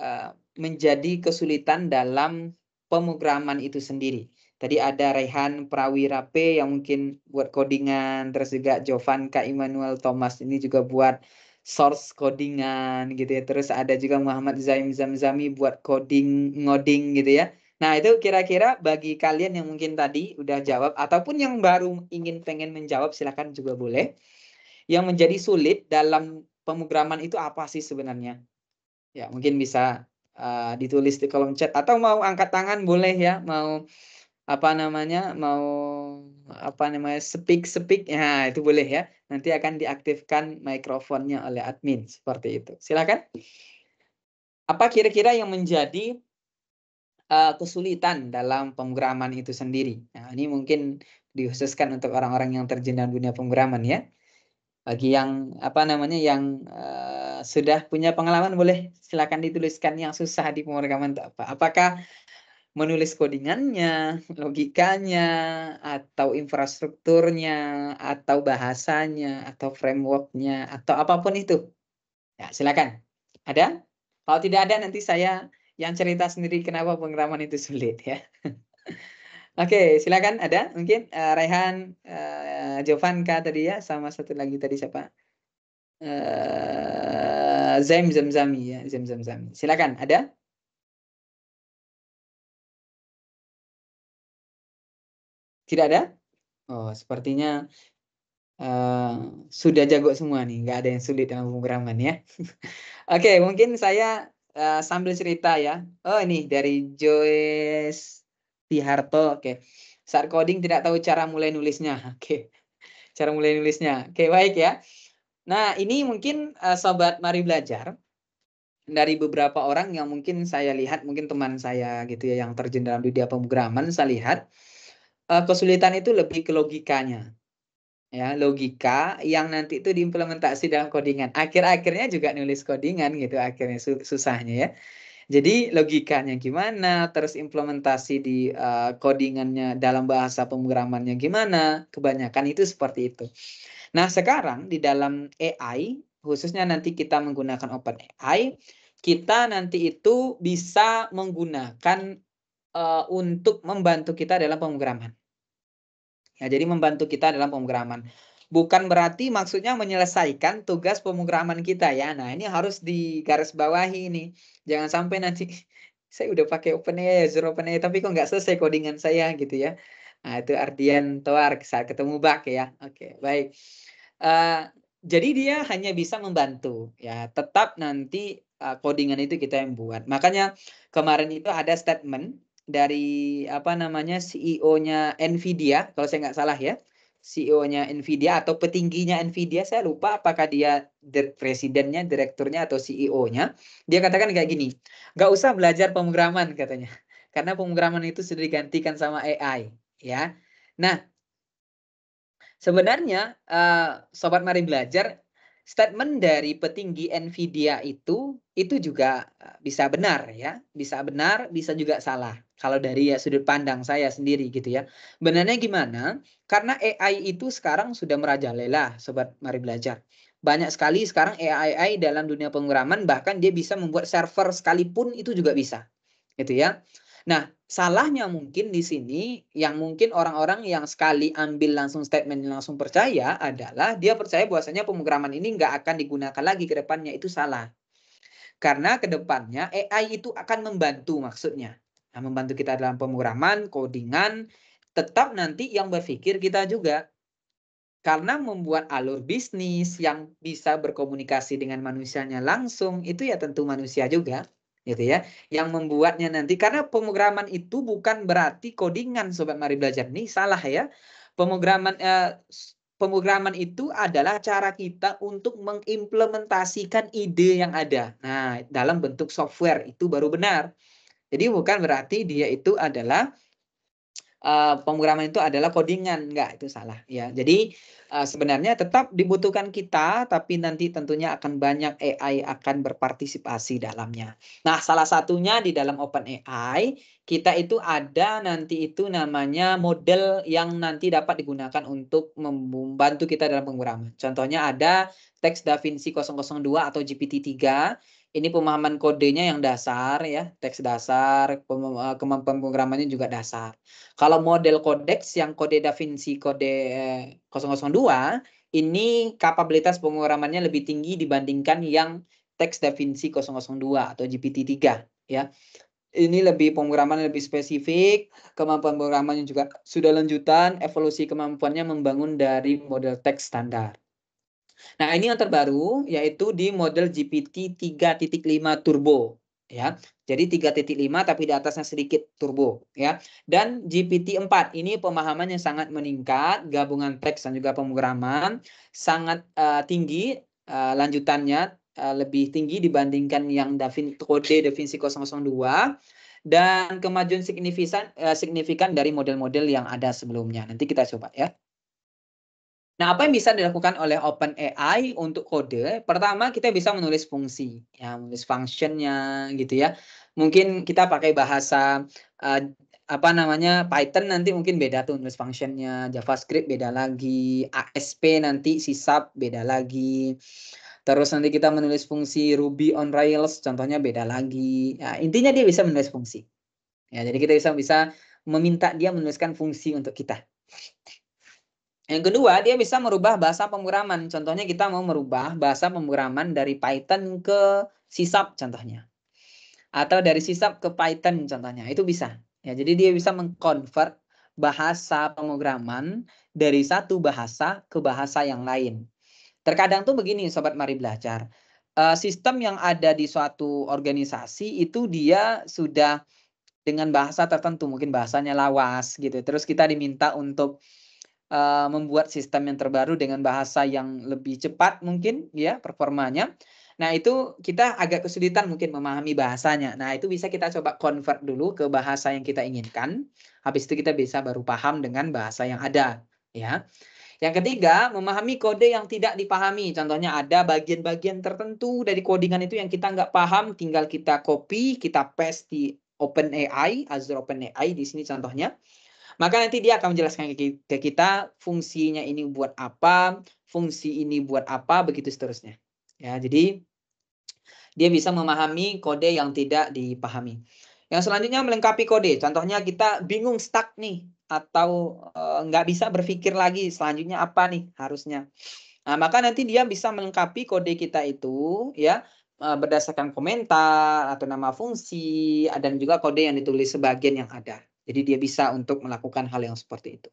menjadi kesulitan dalam pemrograman itu sendiri? Tadi ada Rehan Prawira P yang mungkin buat codingan, terus juga Jovan K. Immanuel Thomas ini juga buat source codingan gitu ya. Terus ada juga Muhammad Zaim Zamzami buat ngoding gitu ya. Nah, itu kira-kira bagi kalian yang mungkin tadi udah jawab ataupun yang baru pengen menjawab silakan juga boleh. Yang menjadi sulit dalam pemrograman itu apa sih sebenarnya? Ya, mungkin bisa ditulis di kolom chat atau mau angkat tangan boleh ya, mau speak ya itu boleh ya. Nanti akan diaktifkan mikrofonnya oleh admin seperti itu. Silakan. Apa kira-kira yang menjadi kesulitan dalam pemrograman itu sendiri? Nah, ini mungkin dikhususkan untuk orang-orang yang terjun dalam dunia pemrograman ya. Bagi yang yang sudah punya pengalaman boleh silakan dituliskan yang susah di pemrograman itu apa. Apakah menulis codingannya, logikanya, atau infrastrukturnya, atau bahasanya, atau frameworknya, atau apapun itu. Ya, silakan. Ada? Kalau tidak ada nanti saya yang cerita sendiri kenapa pemrograman itu sulit ya. Oke, silakan ada mungkin Raihan, Jovanka tadi ya, sama satu lagi tadi siapa? Zaim Zamzami ya, Zaim Zamzami. Silakan, ada? Tidak ada? Oh, sepertinya sudah jago semua nih, nggak ada yang sulit dalam pemrograman ya. Oke, mungkin saya sambil cerita ya. Oh, ini dari Joyce Tiharto. Oke. Saat coding tidak tahu cara mulai nulisnya. Oke. Cara mulai nulisnya. Oke, baik ya. Nah, ini mungkin sobat mari belajar dari beberapa orang yang mungkin saya lihat, mungkin teman saya gitu ya yang terjun dalam dunia pemrograman, saya lihat kesulitan itu lebih ke logikanya. Ya, logika yang nanti itu diimplementasi dalam codingan. Akhir-akhirnya juga nulis codingan gitu akhirnya susahnya ya. Jadi logikanya gimana, terus implementasi di codingannya dalam bahasa pemrogramannya gimana, kebanyakan itu seperti itu. Nah, sekarang di dalam AI, khususnya nanti kita menggunakan OpenAI, kita nanti itu bisa menggunakan untuk membantu kita dalam pemrograman. Ya, jadi membantu kita dalam pemrograman. Bukan berarti maksudnya menyelesaikan tugas pemrograman kita ya. Nah, ini harus digarisbawahi ini. Jangan sampai nanti saya udah pakai OpenAI, Azure OpenAI, tapi kok nggak selesai codingan saya gitu ya. Nah, itu Ardian Toar saat ketemu Bak ya. Oke, baik. Jadi dia hanya bisa membantu ya. Tetap nanti codingan itu kita yang buat. Makanya kemarin itu ada statement dari CEO-nya Nvidia kalau saya nggak salah ya, CEO-nya Nvidia atau petingginya Nvidia, saya lupa apakah dia presidennya, direkturnya atau CEO-nya. Dia katakan kayak gini, nggak usah belajar pemrograman katanya, karena pemrograman itu sudah digantikan sama AI ya. Nah, sebenarnya sobat mari belajar, statement dari petinggi Nvidia itu juga bisa benar ya, bisa benar, bisa juga salah. Kalau dari sudut pandang saya sendiri gitu ya. Benarnya gimana? Karena AI itu sekarang sudah merajalela, sobat mari belajar. Banyak sekali sekarang AI dalam dunia pemrograman, bahkan dia bisa membuat server sekalipun itu juga bisa. Gitu ya. Nah, salahnya mungkin di sini yang mungkin orang-orang yang sekali ambil langsung statement langsung percaya adalah dia percaya bahwasanya pemrograman ini nggak akan digunakan lagi ke depannya. Itu salah. Karena ke depannya AI itu akan membantu maksudnya. Nah, membantu kita dalam pemrograman, codingan, tetap nanti yang berpikir kita juga. Karena membuat alur bisnis yang bisa berkomunikasi dengan manusianya langsung, itu ya tentu manusia juga. Gitu ya, yang membuatnya nanti, karena pemrograman itu bukan berarti codingan, sobat mari belajar, ini salah ya. Pemrograman itu adalah cara kita untuk mengimplementasikan ide yang ada. Nah, dalam bentuk software itu baru benar. Jadi bukan berarti dia itu adalah pemrograman itu adalah codingan, enggak, itu salah ya. Jadi sebenarnya tetap dibutuhkan kita, tapi nanti tentunya akan banyak AI akan berpartisipasi dalamnya. Nah, salah satunya di dalam OpenAI kita itu ada nanti itu namanya model yang nanti dapat digunakan untuk membantu kita dalam pemrograman. Contohnya ada Text DaVinci 002 atau GPT-3. Ini pemahaman kodenya yang dasar ya, teks dasar, kemampuan pemrogramannya juga dasar. Kalau model Codex yang kode DaVinci kode 002 ini kapabilitas pemrogramannya lebih tinggi dibandingkan yang Text DaVinci 002 atau GPT-3 ya. Ini lebih pemrograman lebih spesifik, kemampuan pemrogramannya juga sudah lanjutan, evolusi kemampuannya membangun dari model teks standar. Nah, ini yang terbaru yaitu di model GPT 3.5 Turbo ya. Jadi 3.5 tapi di atasnya sedikit turbo ya. Dan GPT 4 ini pemahamannya sangat meningkat, gabungan teks dan juga pemrograman sangat tinggi, lanjutannya lebih tinggi dibandingkan yang kode DaVinci 002 dan kemajuan signifikan dari model-model yang ada sebelumnya. Nanti kita coba ya. Nah, apa yang bisa dilakukan oleh OpenAI untuk kode? Pertama, kita bisa menulis fungsi, ya, menulis function-nya gitu ya. Mungkin kita pakai bahasa apa namanya Python nanti mungkin beda tuh nulis function-nya, JavaScript beda lagi, ASP nanti C# beda lagi. Terus nanti kita menulis fungsi Ruby on Rails, contohnya beda lagi. Ya, intinya dia bisa menulis fungsi. Ya, jadi kita bisa meminta dia menuliskan fungsi untuk kita. Yang kedua, dia bisa merubah bahasa pemrograman. Contohnya kita mau merubah bahasa pemrograman dari Python ke C# contohnya. Atau dari C# ke Python contohnya. Itu bisa. Ya, jadi dia bisa mengkonvert bahasa pemrograman dari satu bahasa ke bahasa yang lain. Terkadang tuh begini Sobat Mari Belajar. Sistem yang ada di suatu organisasi itu dia sudah dengan bahasa tertentu. Mungkin bahasanya lawas gitu. Terus kita diminta untuk membuat sistem yang terbaru dengan bahasa yang lebih cepat mungkin ya performanya. Nah, itu kita agak kesulitan mungkin memahami bahasanya. Nah, itu bisa kita coba convert dulu ke bahasa yang kita inginkan. Habis itu kita bisa baru paham dengan bahasa yang ada, ya. Yang ketiga, memahami kode yang tidak dipahami. Contohnya ada bagian-bagian tertentu dari codingan itu yang kita nggak paham, tinggal kita copy, kita paste di OpenAI, Azure OpenAI di sini contohnya. Maka nanti dia akan menjelaskan ke kita fungsinya ini buat apa, fungsi ini buat apa, begitu seterusnya. Ya, jadi dia bisa memahami kode yang tidak dipahami. Yang selanjutnya melengkapi kode. Contohnya kita bingung stuck nih atau nggak bisa berpikir lagi selanjutnya apa nih harusnya. Nah, maka nanti dia bisa melengkapi kode kita itu ya berdasarkan komentar atau nama fungsi dan juga kode yang ditulis sebagian yang ada. Jadi dia bisa untuk melakukan hal yang seperti itu.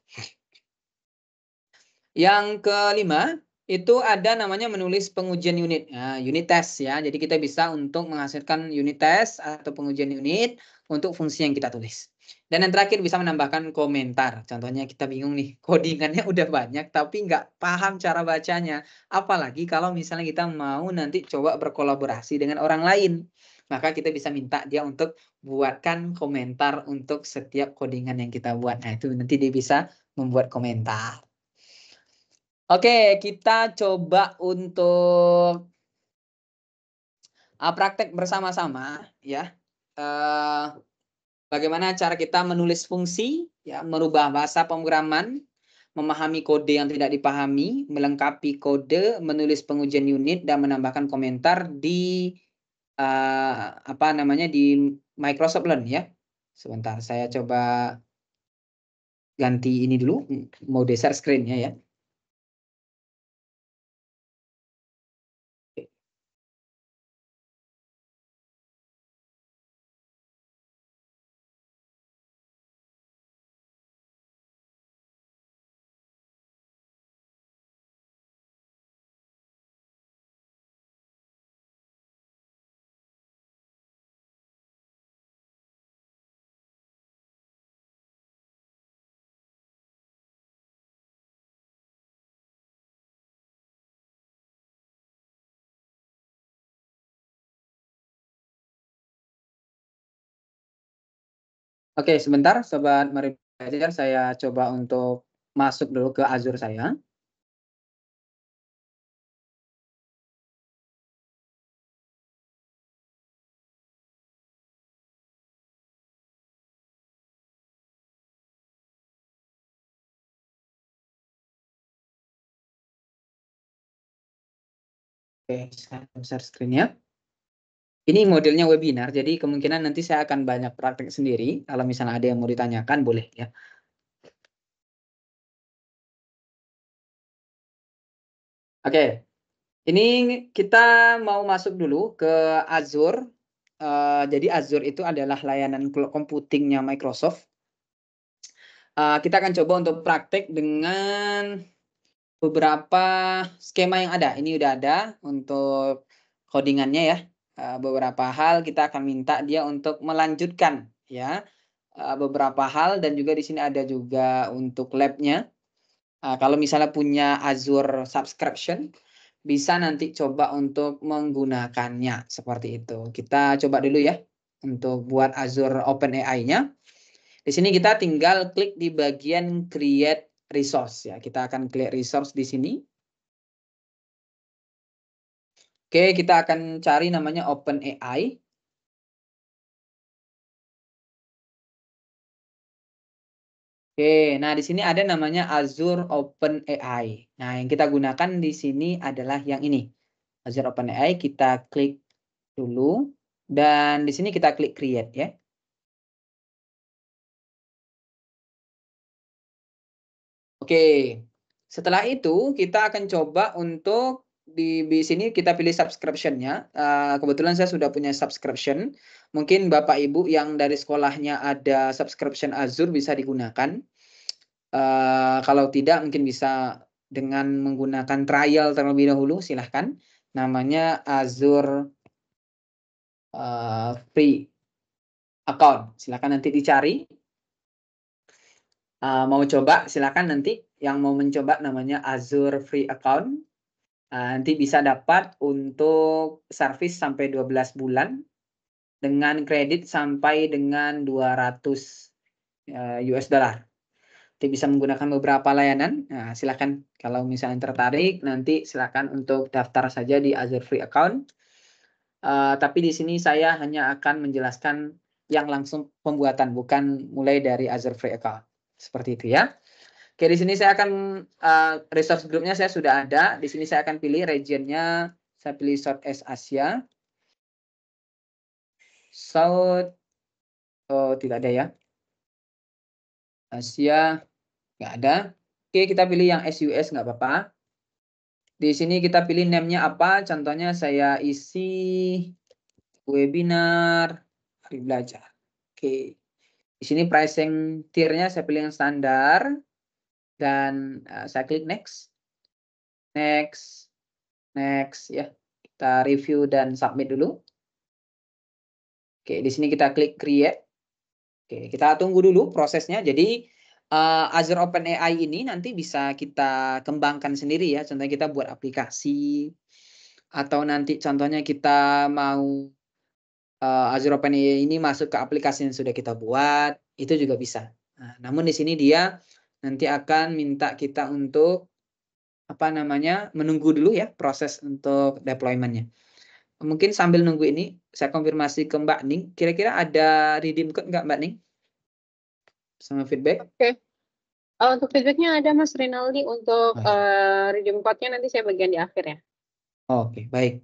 Yang kelima, itu ada namanya menulis pengujian unit. Nah, unit test ya. Jadi kita bisa untuk menghasilkan unit test atau pengujian unit untuk fungsi yang kita tulis. Dan yang terakhir bisa menambahkan komentar. Contohnya kita bingung nih, codingannya udah banyak tapi nggak paham cara bacanya. Apalagi kalau misalnya kita mau nanti coba berkolaborasi dengan orang lain. Maka kita bisa minta dia untuk buatkan komentar untuk setiap codingan yang kita buat. Nah, itu nanti dia bisa membuat komentar. Oke, kita coba untuk praktek bersama-sama ya. Bagaimana cara kita menulis fungsi, ya, merubah bahasa pemrograman, memahami kode yang tidak dipahami, melengkapi kode, menulis pengujian unit dan menambahkan komentar di apa namanya di Microsoft Learn ya. Sebentar, saya coba ganti ini dulu, mode share screen-nya ya. Oke, sebentar Sobat Mari Belajar, saya coba untuk masuk dulu ke Azure saya. Oke, saya besar screen-nya. Ini modelnya webinar, jadi kemungkinan nanti saya akan banyak praktek sendiri. Kalau misalnya ada yang mau ditanyakan, boleh ya. Oke, ini kita mau masuk dulu ke Azure. Jadi Azure itu adalah layanan cloud computingnya Microsoft. Kita akan coba untuk praktek dengan beberapa skema yang ada. Ini udah ada untuk codingannya ya. Beberapa hal kita akan minta dia untuk melanjutkan ya. Beberapa hal, dan juga di sini ada juga untuk lab-nya. Kalau misalnya punya Azure subscription, bisa nanti coba untuk menggunakannya seperti itu. Kita coba dulu ya untuk buat Azure OpenAI-nya. Di sini kita tinggal klik di bagian create resource ya. Kita akan klik resource di sini. Oke, kita akan cari namanya OpenAI. Oke, nah di sini ada namanya Azure OpenAI. Nah, yang kita gunakan di sini adalah yang ini. Azure OpenAI, kita klik dulu, dan di sini kita klik create ya. Oke, setelah itu kita akan coba untuk di sini kita pilih subscription-nya. Kebetulan saya sudah punya subscription. Mungkin Bapak Ibu yang dari sekolahnya ada subscription Azure bisa digunakan. Kalau tidak, mungkin bisa dengan menggunakan trial terlebih dahulu, silahkan. Namanya Azure free account. Silahkan nanti dicari. Mau coba, silahkan nanti yang mau mencoba namanya Azure free account. Nanti bisa dapat untuk service sampai 12 bulan dengan kredit sampai dengan 200 US dollar. Nanti bisa menggunakan beberapa layanan. Nah, silakan kalau misalnya tertarik, nanti silakan untuk daftar saja di Azure Free Account. Tapi di sini saya hanya akan menjelaskan yang langsung pembuatan, bukan mulai dari Azure Free Account. Seperti itu ya. Oke, di sini saya akan resource groupnya saya sudah ada. Di sini saya akan pilih regionnya, saya pilih Southeast Asia. South, oh tidak ada ya. Asia, nggak ada. Oke, kita pilih yang SUS, nggak apa-apa. Di sini kita pilih name-nya apa. Contohnya saya isi webinar hari belajar. Oke. Di sini pricing tier-nya saya pilih yang standar. Dan saya klik next. Next. Next ya. Kita review dan submit dulu. Oke, di sini kita klik create. Oke, kita tunggu dulu prosesnya. Jadi Azure OpenAI ini nanti bisa kita kembangkan sendiri ya. Contohnya kita buat aplikasi, atau nanti contohnya kita mau Azure OpenAI ini masuk ke aplikasi yang sudah kita buat, itu juga bisa. Nah, namun di sini dia nanti akan minta kita untuk menunggu dulu ya proses untuk deployment-nya. Mungkin sambil nunggu ini, saya konfirmasi ke Mbak Ning. Kira-kira ada redeem code nggak Mbak Ning? Sama feedback? Oke. Untuk feedbacknya ada Mas Rinaldi. Untuk redeem code-nya nanti saya bagian di akhir ya. Oke, baik.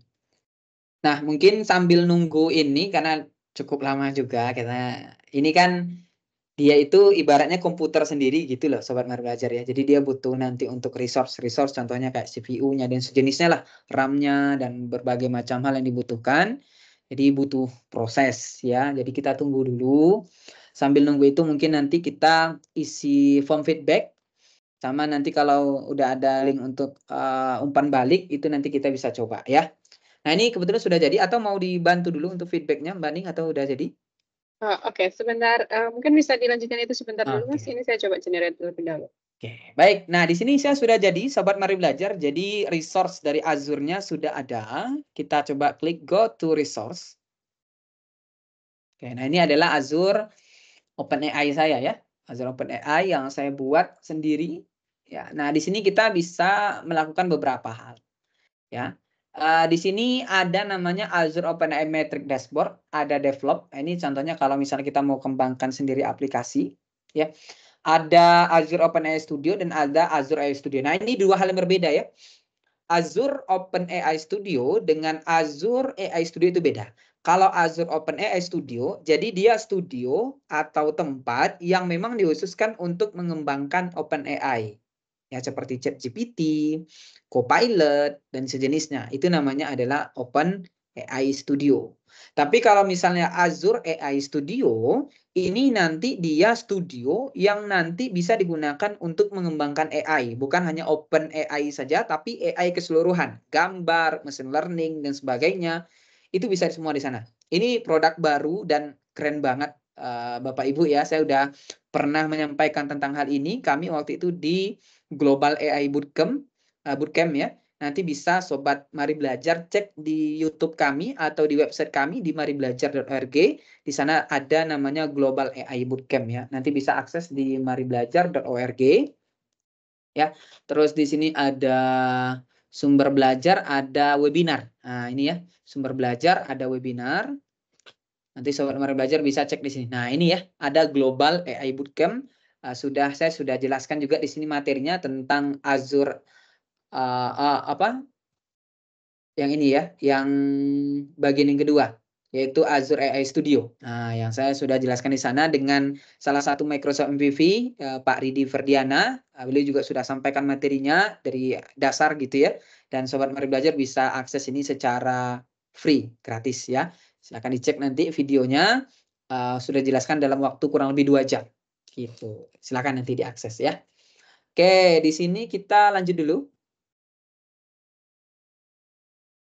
Nah, mungkin sambil nunggu ini, karena cukup lama juga, karena ini kan dia itu ibaratnya komputer sendiri gitu loh, Sobat Mari Belajar ya. Jadi dia butuh nanti untuk resource contohnya kayak CPU-nya dan sejenisnya lah, RAM-nya dan berbagai macam hal yang dibutuhkan. Jadi butuh proses ya. Jadi kita tunggu dulu. Sambil nunggu itu mungkin nanti kita isi form feedback. Sama nanti kalau udah ada link untuk umpan balik, itu nanti kita bisa coba ya. Nah, ini kebetulan sudah jadi, atau mau dibantu dulu untuk feedbacknya Mbak Ning, atau udah jadi? Oke, sebentar. Mungkin bisa dilanjutkan itu sebentar dulu, Mas. Oke. Ini saya coba generate terlebih dahulu. Oke, baik. Nah, di sini saya sudah jadi, Sobat Mari Belajar. Jadi resource dari Azure-nya sudah ada. Kita coba klik go to resource. Oke, nah ini adalah Azure OpenAI saya ya. Azure OpenAI yang saya buat sendiri. Ya, nah di sini kita bisa melakukan beberapa hal. Ya, di sini ada namanya Azure OpenAI Metric Dashboard, ada develop. Ini contohnya kalau misalnya kita mau kembangkan sendiri aplikasi, ya. Ada Azure OpenAI Studio dan ada Azure AI Studio. Nah, ini dua hal yang berbeda ya. Azure OpenAI Studio dengan Azure AI Studio itu beda. Kalau Azure OpenAI Studio, jadi dia studio atau tempat yang memang dikhususkan untuk mengembangkan OpenAI. Ya, seperti ChatGPT, Copilot, dan sejenisnya. Itu namanya adalah OpenAI Studio. Tapi kalau misalnya Azure AI Studio, ini nanti dia studio yang nanti bisa digunakan untuk mengembangkan AI. Bukan hanya OpenAI saja, tapi AI keseluruhan. Gambar, machine learning, dan sebagainya. Itu bisa semua di sana. Ini produk baru dan keren banget Bapak Ibu ya. Saya udah pernah menyampaikan tentang hal ini. Kami waktu itu di Global AI Bootcamp ya. Nanti bisa Sobat Mari Belajar cek di YouTube kami atau di website kami di maribelajar.org. Di sana ada namanya Global AI Bootcamp ya. Nanti bisa akses di maribelajar.org. Ya. Terus di sini ada sumber belajar, ada webinar. Nah, ini ya, sumber belajar, ada webinar. Nanti Sobat Mari Belajar bisa cek di sini. Nah, ini ya, ada Global AI Bootcamp. Saya sudah jelaskan juga di sini materinya tentang Azure yang ini ya, yang bagian yang kedua, yaitu Azure AI Studio. Nah, yang saya sudah jelaskan di sana dengan salah satu Microsoft MVP, Pak Ridi Ferdiana. Beliau juga sudah sampaikan materinya dari dasar gitu ya. Dan Sobat Mari Belajar bisa akses ini secara free, gratis ya. Silahkan dicek nanti videonya. Sudah jelaskan dalam waktu kurang lebih 2 jam. Gitu. Silahkan nanti diakses ya. Oke, di sini kita lanjut dulu.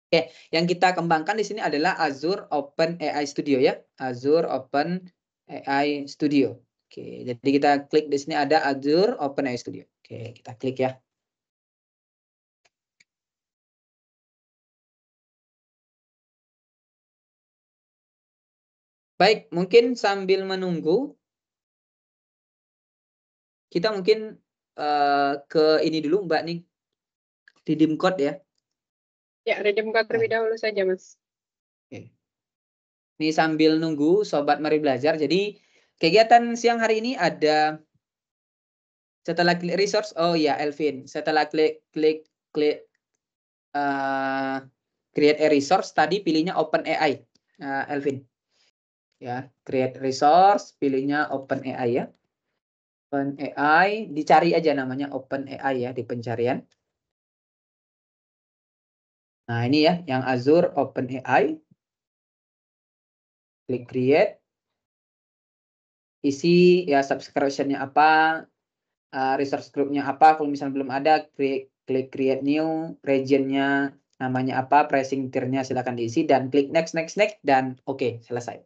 Oke, yang kita kembangkan di sini adalah Azure OpenAI Studio ya. Azure OpenAI Studio. Oke, jadi kita klik di sini ada Azure OpenAI Studio. Oke, kita klik ya. Baik, mungkin sambil menunggu kita mungkin ke ini dulu Mbak nih. Redeem code ya. Ya, redeem code terlebih dahulu saja, Mas. Oke. Ini sambil nunggu Sobat Mari Belajar. Jadi kegiatan siang hari ini ada setelah klik resource, oh ya Elvin, setelah klik create a resource tadi pilihnya OpenAI, Elvin. Ya, create resource, pilihnya OpenAI ya. OpenAI, dicari aja namanya OpenAI ya di pencarian. Nah, ini ya yang Azure OpenAI. Klik create. Isi ya subscription-nya apa, resource group-nya apa, kalau misalnya belum ada klik create new, region-nya namanya apa, pricing tier-nya silakan diisi dan klik next dan oke, selesai.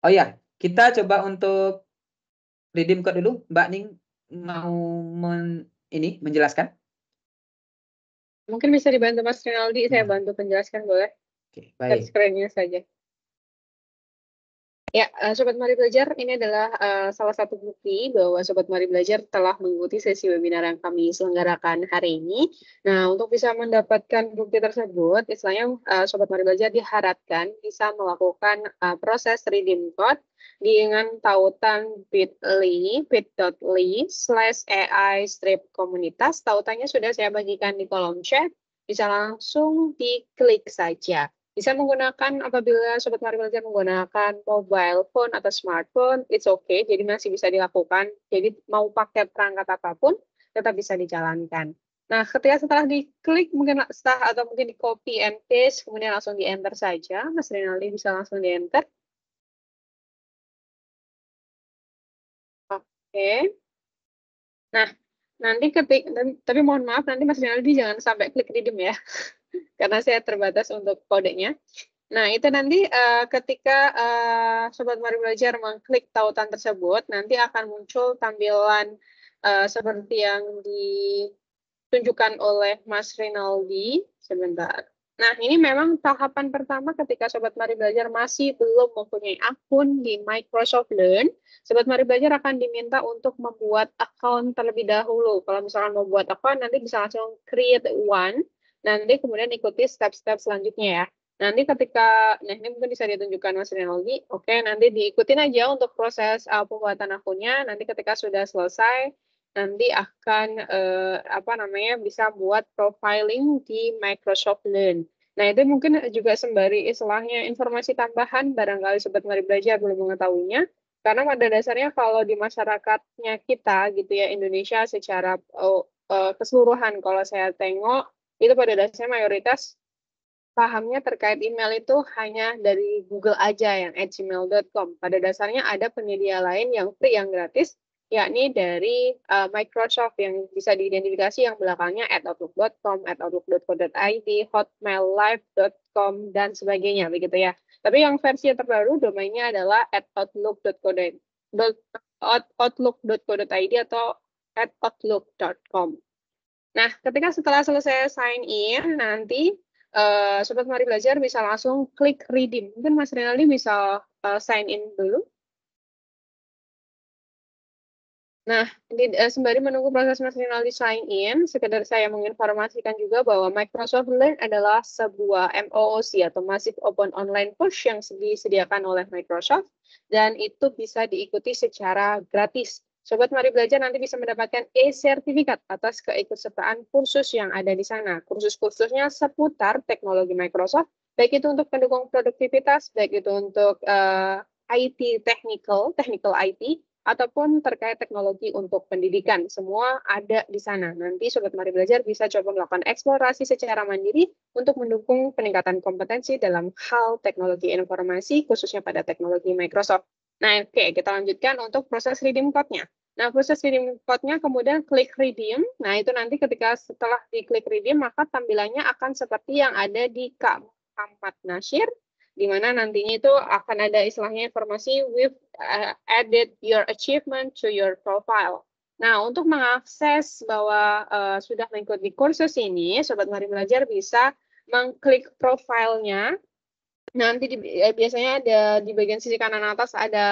Oh ya, kita coba untuk redeem code dulu. Mbak Ning mau menjelaskan? Mungkin bisa dibantu Mas Rinaldi, saya bantu penjelaskan boleh? Oke, Share baik. screen-nya saja. Ya, Sobat Mari Belajar, ini adalah salah satu bukti bahwa Sobat Mari Belajar telah mengikuti sesi webinar yang kami selenggarakan hari ini. Nah, untuk bisa mendapatkan bukti tersebut, istilahnya Sobat Mari Belajar diharapkan bisa melakukan proses redeem code dengan tautan bit.ly/AI-komunitas. Tautannya sudah saya bagikan di kolom chat, bisa langsung diklik saja. Bisa menggunakan apabila Sobat Mari Belajar menggunakan mobile phone atau smartphone, it's okay, jadi masih bisa dilakukan. Jadi mau pakai perangkat apapun, tetap bisa dijalankan. Nah, ketika setelah diklik, mungkin atau mungkin di copy and paste, kemudian langsung di enter saja. Mas Rinaldi bisa langsung di enter. Oke. Nah, nanti tapi mohon maaf, nanti Mas Rinaldi jangan sampai klik redeem ya, karena saya terbatas untuk kodenya. Nah, itu nanti ketika Sobat Mari Belajar mengklik tautan tersebut, nanti akan muncul tampilan seperti yang ditunjukkan oleh Mas Rinaldi. Sebentar. Nah, ini memang tahapan pertama ketika Sobat Mari Belajar masih belum mempunyai akun di Microsoft Learn, Sobat Mari Belajar akan diminta untuk membuat akun terlebih dahulu. Kalau misalkan mau buat akun, nanti bisa langsung create one, nanti kemudian ikuti step-step selanjutnya ya. Nanti ketika, nah ini mungkin bisa ditunjukkan Mas Rinaldi, oke, nanti diikutin aja untuk proses pembuatan akunnya, nanti ketika sudah selesai, nanti akan bisa buat profiling di Microsoft Learn. Nah, itu mungkin juga sembari istilahnya informasi tambahan barangkali Sobat Mari Belajar belum mengetahuinya. Karena pada dasarnya kalau di masyarakatnya kita gitu ya Indonesia secara keseluruhan kalau saya tengok itu pada dasarnya mayoritas pahamnya terkait email itu hanya dari Google aja yang @gmail.com. Pada dasarnya ada penyedia lain yang free, yang gratis, yakni dari Microsoft yang bisa diidentifikasi yang belakangnya @outlook.com, @outlook.co.id, hotmaillive.com, dan sebagainya, begitu ya. Tapi yang versi yang terbaru domainnya adalah @outlook.co.id atau @outlook.com. Nah, ketika setelah selesai sign in, nanti Sobat Mari Belajar bisa langsung klik redeem. Mungkin Mas Rinaldi bisa sign in dulu. Nah, sembari menunggu proses Mas Rinaldi sign in, sekedar saya menginformasikan juga bahwa Microsoft Learn adalah sebuah MOOC atau Massive Open Online Course yang disediakan oleh Microsoft, dan itu bisa diikuti secara gratis. Sobat Mari Belajar nanti bisa mendapatkan e-sertifikat atas keikutsertaan kursus yang ada di sana. Kursus-kursusnya seputar teknologi Microsoft, baik itu untuk pendukung produktivitas, baik itu untuk IT technical IT, ataupun terkait teknologi untuk pendidikan. Semua ada di sana. Nanti Sobat Mari Belajar bisa coba melakukan eksplorasi secara mandiri untuk mendukung peningkatan kompetensi dalam hal teknologi informasi, khususnya pada teknologi Microsoft. Nah, oke, kita lanjutkan untuk proses redeem code-nya. Nah, proses redeem code-nya kemudian klik redeem. Nah, itu nanti ketika setelah diklik redeem, maka tampilannya akan seperti yang ada di Kak Muhammad Nasyir, di mana nantinya itu akan ada istilahnya informasi with added your achievement to your profile. Nah, untuk mengakses bahwa sudah mengikuti kursus ini, Sobat Mari Belajar bisa mengklik profilnya. Nanti biasanya ada di bagian sisi kanan atas ada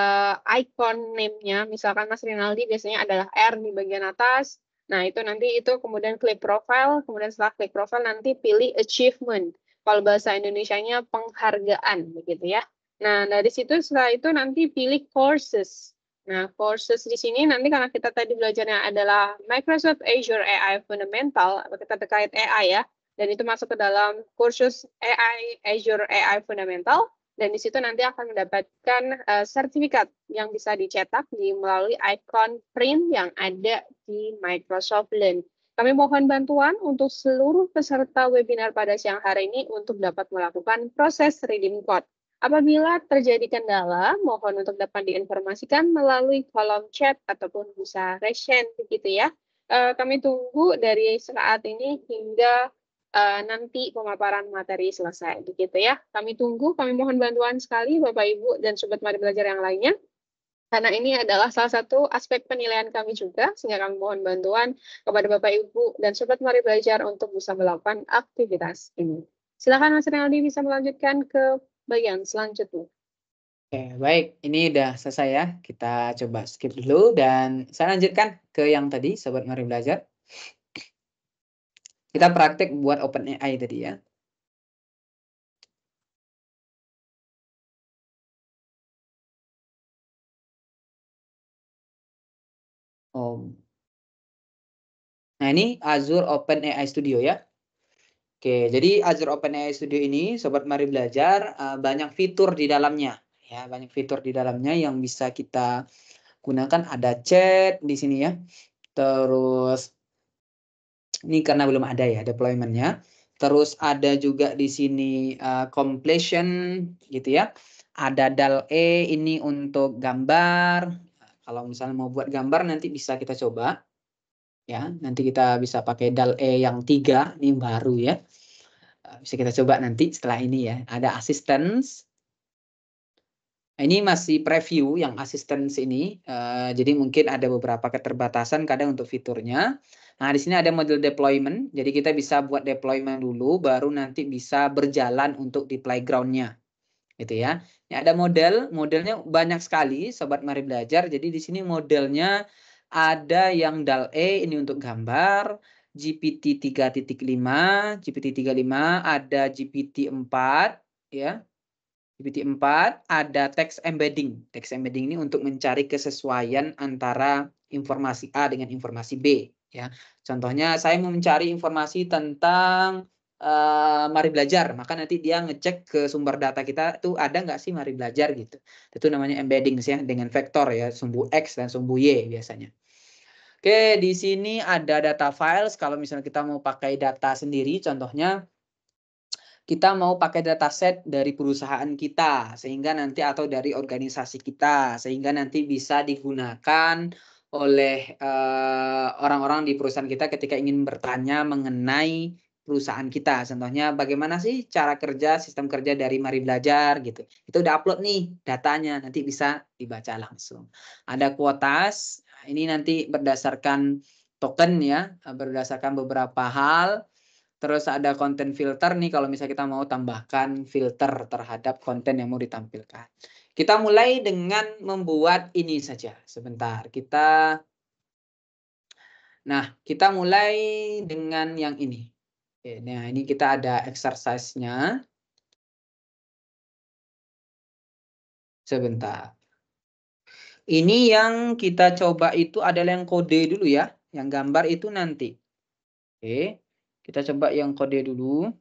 icon name-nya. Misalkan Mas Rinaldi biasanya adalah R di bagian atas. Nah, itu nanti itu kemudian klik profile, kemudian setelah klik profile nanti pilih achievement. Kalau bahasa Indonesianya penghargaan begitu ya. Nah, dari situ setelah itu nanti pilih courses. Nah, courses di sini nanti karena kita tadi belajarnya adalah Microsoft Azure AI Fundamental, kita terkait AI ya, dan itu masuk ke dalam kursus AI Azure AI Fundamental, dan di situ nanti akan mendapatkan sertifikat yang bisa dicetak melalui ikon print yang ada di Microsoft Learn. Kami mohon bantuan untuk seluruh peserta webinar pada siang hari ini untuk dapat melakukan proses redeem code. Apabila terjadi kendala, mohon untuk dapat diinformasikan melalui kolom chat ataupun bisa raise hand begitu ya. Kami tunggu dari saat ini hingga nanti pemaparan materi selesai, begitu ya. Kami tunggu, kami mohon bantuan sekali Bapak Ibu dan Sobat Mari Belajar yang lainnya, karena ini adalah salah satu aspek penilaian kami juga, sehingga kami mohon bantuan kepada Bapak Ibu dan Sobat Mari Belajar untuk bisa melakukan aktivitas ini. Silakan Mas Rinaldi bisa melanjutkan ke bagian selanjutnya. Oke, baik. Ini udah selesai ya. Kita coba skip dulu dan saya lanjutkan ke yang tadi, Sobat Mari Belajar. Kita praktek buat OpenAI tadi ya. Nah, ini Azure OpenAI Studio ya. Oke, jadi Azure OpenAI Studio ini, Sobat Mari Belajar, banyak fitur di dalamnya. Ya, banyak fitur di dalamnya yang bisa kita gunakan. Ada chat di sini ya. Terus, ini karena belum ada ya deployment-nya. Terus ada juga di sini completion gitu ya. Ada DAL-E ini untuk gambar. Kalau misalnya mau buat gambar nanti bisa kita coba. Ya, nanti kita bisa pakai DAL-E yang 3, ini baru ya. Bisa kita coba nanti setelah ini ya. Ada assistance. Nah, ini masih preview yang assistance ini. Jadi mungkin ada beberapa keterbatasan kadang untuk fiturnya. Nah, di sini ada model deployment. Jadi kita bisa buat deployment dulu, baru nanti bisa berjalan untuk di playground-nya. Gitu ya. Ini ada modelnya banyak sekali, Sobat Mari Belajar. Jadi di sini modelnya ada yang DAL-E, ini untuk gambar, GPT 3.5, GPT 35, ada GPT-4, ya. GPT-4, ada text embedding. Text embedding ini untuk mencari kesesuaian antara informasi A dengan informasi B. Ya, contohnya saya mau mencari informasi tentang Mari Belajar, maka nanti dia ngecek ke sumber data kita tuh ada nggak sih Mari Belajar gitu. Itu namanya embedding ya, dengan vektor ya, sumbu X dan sumbu Y biasanya. Oke, di sini ada data files. Kalau misalnya kita mau pakai data sendiri, contohnya kita mau pakai dataset dari perusahaan kita sehingga nanti atau dari organisasi kita sehingga nanti bisa digunakan oleh orang-orang di perusahaan kita ketika ingin bertanya mengenai perusahaan kita. Contohnya bagaimana sih cara kerja sistem kerja dari Mari Belajar gitu. Itu udah upload nih datanya, nanti bisa dibaca langsung. Ada kuotas, ini nanti berdasarkan token ya, berdasarkan beberapa hal. Terus ada konten filter nih kalau misalnya kita mau tambahkan filter terhadap konten yang mau ditampilkan. Kita mulai dengan membuat ini saja. Sebentar, kita mulai dengan yang ini. Oke, nah ini kita ada exercise-nya. Sebentar. Ini yang kita coba itu adalah yang kode dulu ya. Yang gambar itu nanti. Oke, kita coba yang kode dulu.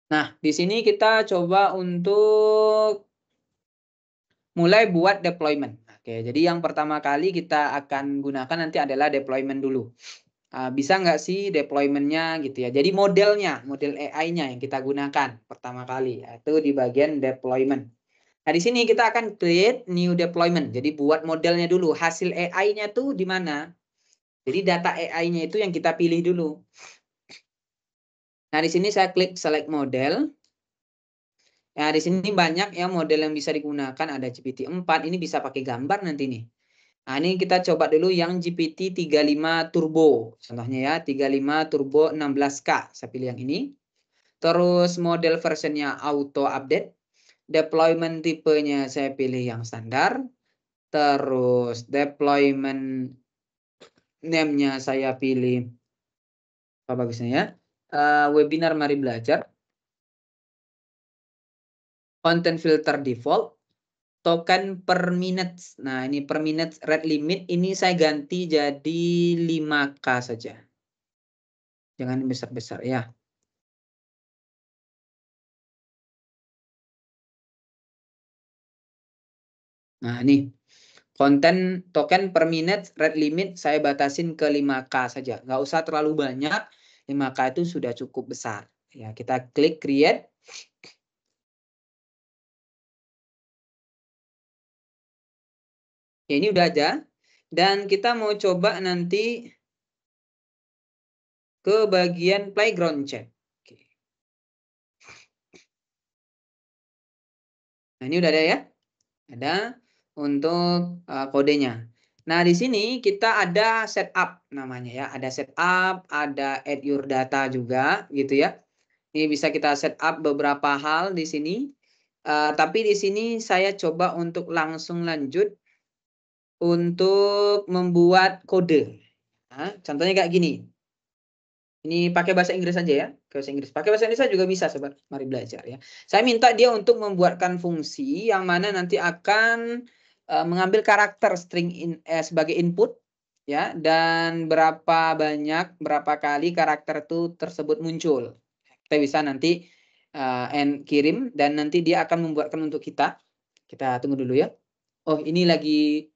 Nah, di sini kita coba untuk mulai buat deployment. Oke, jadi yang pertama kali kita akan gunakan nanti adalah deployment dulu. Bisa nggak sih deployment-nya gitu ya. Jadi model AI-nya yang kita gunakan pertama kali, yaitu di bagian deployment. Nah, di sini kita akan create new deployment. Jadi buat modelnya dulu. Hasil AI-nya tuh di mana? Jadi data AI-nya itu yang kita pilih dulu. Nah, di sini saya klik select model. Nah, di sini banyak ya model yang bisa digunakan. Ada GPT-4, ini bisa pakai gambar nanti nih. Nah, ini kita coba dulu yang GPT 35 Turbo. Contohnya ya, 35 Turbo 16K. Saya pilih yang ini. Terus model versionnya auto update. Deployment tipenya saya pilih yang standar. Terus deployment name-nya saya pilih apa bagusnya ya? Webinar Mari Belajar. Content filter default. Token per minute. Nah, ini per minute rate limit ini saya ganti jadi 5K saja. Jangan besar-besar ya. Nah, ini konten token per minute rate limit saya batasin ke 5K saja. Nggak usah terlalu banyak. 5K itu sudah cukup besar. Ya, kita klik create. Ya, ini udah aja. Dan kita mau coba nanti ke bagian playground chat. Oke. Nah, ini udah ada ya. Ada untuk kodenya. Nah, di sini kita ada setup namanya ya. Ada setup, ada add your data juga gitu ya. Ini bisa kita setup beberapa hal di sini. Tapi di sini saya coba untuk langsung lanjut untuk membuat kode. Nah, contohnya kayak gini. Ini pakai bahasa Inggris saja ya. Bahasa Inggris. Pakai bahasa Indonesia juga bisa, sobat. Mari belajar ya. Saya minta dia untuk membuatkan fungsi yang mana nanti akan mengambil karakter string sebagai input ya, dan berapa kali karakter itu tersebut muncul. Kita bisa nanti kirim dan nanti dia akan membuatkan untuk kita. Kita tunggu dulu ya. Oh, ini lagi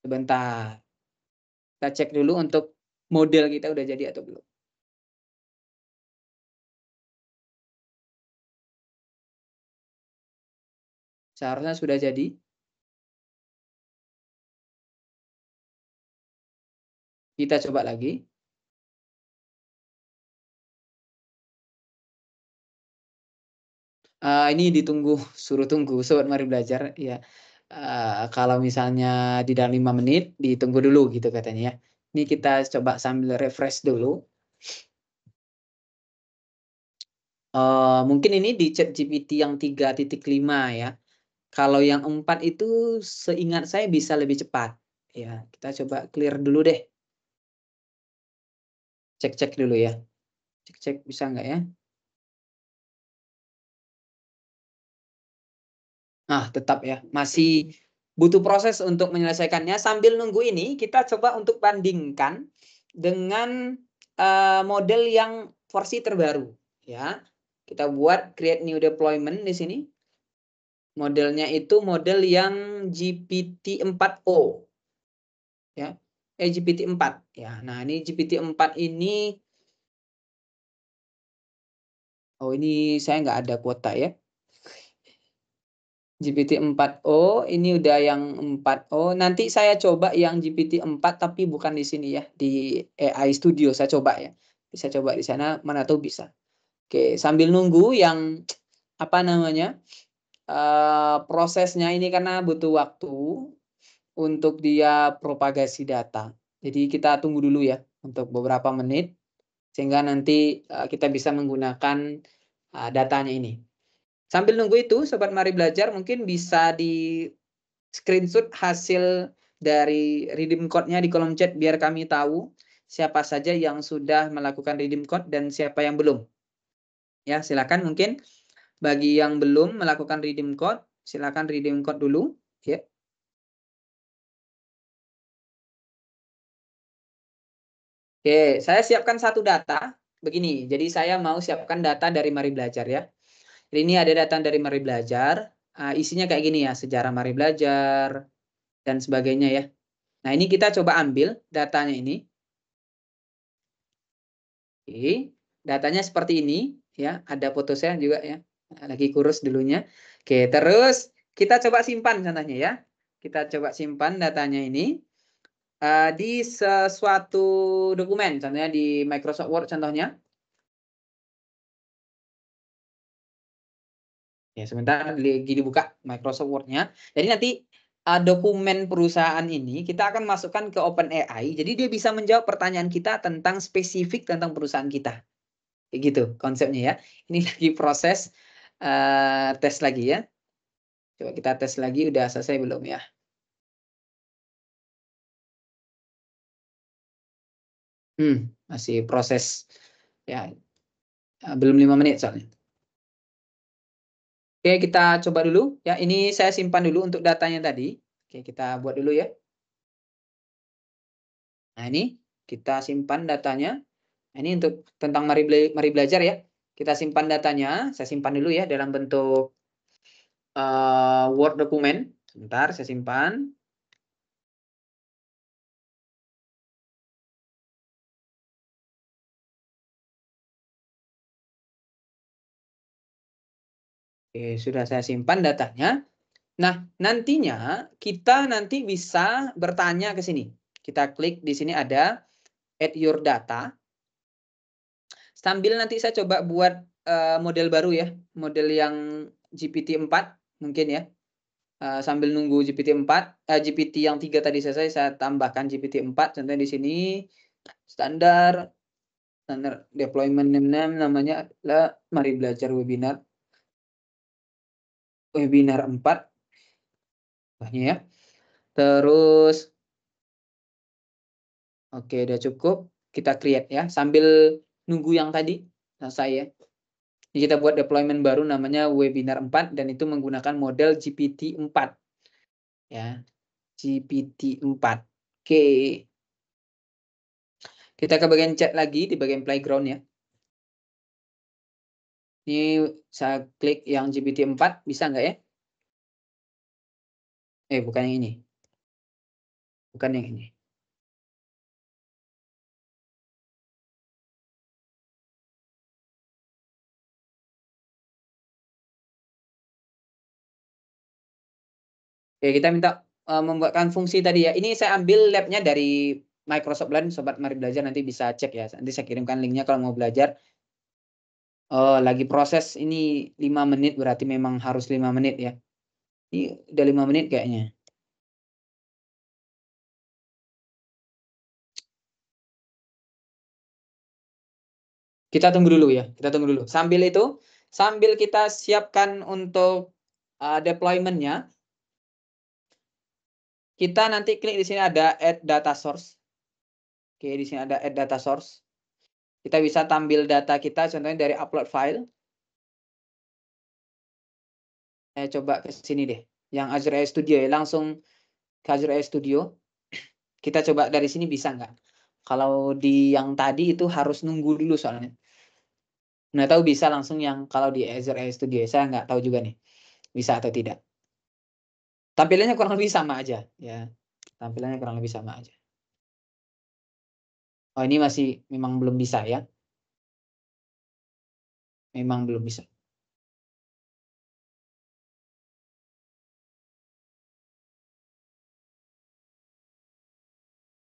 sebentar. Kita cek dulu untuk model kita udah jadi atau belum. Seharusnya sudah jadi. Kita coba lagi. Ini ditunggu, suruh tunggu Sobat Mari Belajar ya. Kalau misalnya di dalam 5 menit ditunggu dulu gitu katanya ya. Ini kita coba sambil refresh dulu. Mungkin ini di ChatGPT yang 3.5 ya. Kalau yang 4 itu seingat saya bisa lebih cepat. Ya, kita coba clear dulu deh. Cek-cek dulu ya. Cek-cek bisa nggak ya? Nah, tetap ya, masih butuh proses untuk menyelesaikannya. Sambil nunggu ini, kita coba untuk bandingkan dengan model yang versi terbaru. Ya, kita buat create new deployment di sini. Modelnya itu model yang GPT-4o. Ya, GPT-4. Ya, nah ini GPT-4 ini, oh ini saya nggak ada kuota ya. GPT-4o ini udah yang 4o. Nanti saya coba yang GPT-4 tapi bukan di sini ya, di AI Studio saya coba ya. Bisa coba di sana, mana tahu bisa. Oke, sambil nunggu yang apa namanya? Prosesnya ini karena butuh waktu untuk dia propagasi data. Jadi kita tunggu dulu ya untuk beberapa menit sehingga nanti kita bisa menggunakan datanya ini. Sambil nunggu itu, Sobat Mari Belajar mungkin bisa di screenshot hasil dari redeem code-nya di kolom chat biar kami tahu siapa saja yang sudah melakukan redeem code dan siapa yang belum. Ya, silakan mungkin bagi yang belum melakukan redeem code, silakan redeem code dulu, ya. Oke, saya siapkan satu data begini. Jadi saya mau siapkan data dari Mari Belajar ya. Jadi ini ada data dari Mari Belajar, isinya kayak gini ya, sejarah Mari Belajar dan sebagainya ya. Nah, ini kita coba ambil datanya ini. Oke, datanya seperti ini ya, ada foto saya juga ya. Lagi kurus dulunya. Oke, terus kita coba simpan contohnya ya. Kita coba simpan datanya ini di sesuatu dokumen, contohnya di Microsoft Word contohnya. Ya, sebentar lagi dibuka Microsoft Word-nya. Jadi nanti dokumen perusahaan ini kita akan masukkan ke OpenAI. Jadi dia bisa menjawab pertanyaan kita tentang spesifik tentang perusahaan kita. Kayak gitu konsepnya ya. Ini lagi proses tes lagi ya. Coba kita tes lagi, udah selesai belum ya? Masih proses ya, belum 5 menit soalnya. Oke, kita coba dulu ya. Ini saya simpan dulu untuk datanya tadi. Oke, kita buat dulu ya. Nah, ini kita simpan datanya. Nah, ini untuk tentang mari belajar ya. Kita simpan datanya. Saya simpan dulu ya dalam bentuk Word dokumen. Sebentar, saya simpan. Oke, sudah saya simpan datanya. Nah, nantinya kita nanti bisa bertanya ke sini. Kita klik di sini ada add your data. Sambil nanti saya coba buat model baru ya, model yang GPT-4 mungkin ya. Sambil nunggu GPT-4, GPT yang 3 tadi saya tambahkan GPT-4. Contohnya di sini standar deployment name namanya adalah Mari Belajar Webinar 4. Ya. Terus oke, udah cukup. Kita create ya sambil nunggu yang tadi selesai ya. Jadi kita buat deployment baru namanya Webinar 4 dan itu menggunakan model GPT-4. Ya. GPT-4. Oke. Kita ke bagian chat lagi di bagian playground ya. Ini saya klik yang GPT-4, bisa nggak ya? Bukan yang ini. Bukan yang ini. Oke, kita minta membuatkan fungsi tadi ya. Ini saya ambil labnya dari Microsoft Learn, Sobat Mari Belajar nanti bisa cek ya. Nanti saya kirimkan linknya kalau mau belajar. Oh, lagi proses ini 5 menit berarti memang harus 5 menit ya. Ini udah 5 menit kayaknya. Kita tunggu dulu ya, kita tunggu dulu. Sambil itu, sambil kita siapkan untuk deployment-nya, kita nanti klik di sini ada add data source. Oke, di sini ada add data source. Kita bisa tampil data kita contohnya dari upload file. Saya coba ke sini deh. Yang Azure AI Studio ya, langsung ke Azure AI Studio. Kita coba dari sini bisa nggak? Kalau di yang tadi itu harus nunggu dulu soalnya. Nggak tahu bisa langsung yang kalau di Azure AI Studio. Saya nggak tahu juga nih. Bisa atau tidak. Tampilannya kurang lebih sama aja. Ya, tampilannya kurang lebih sama aja. Oh, ini masih memang belum bisa ya. Memang belum bisa.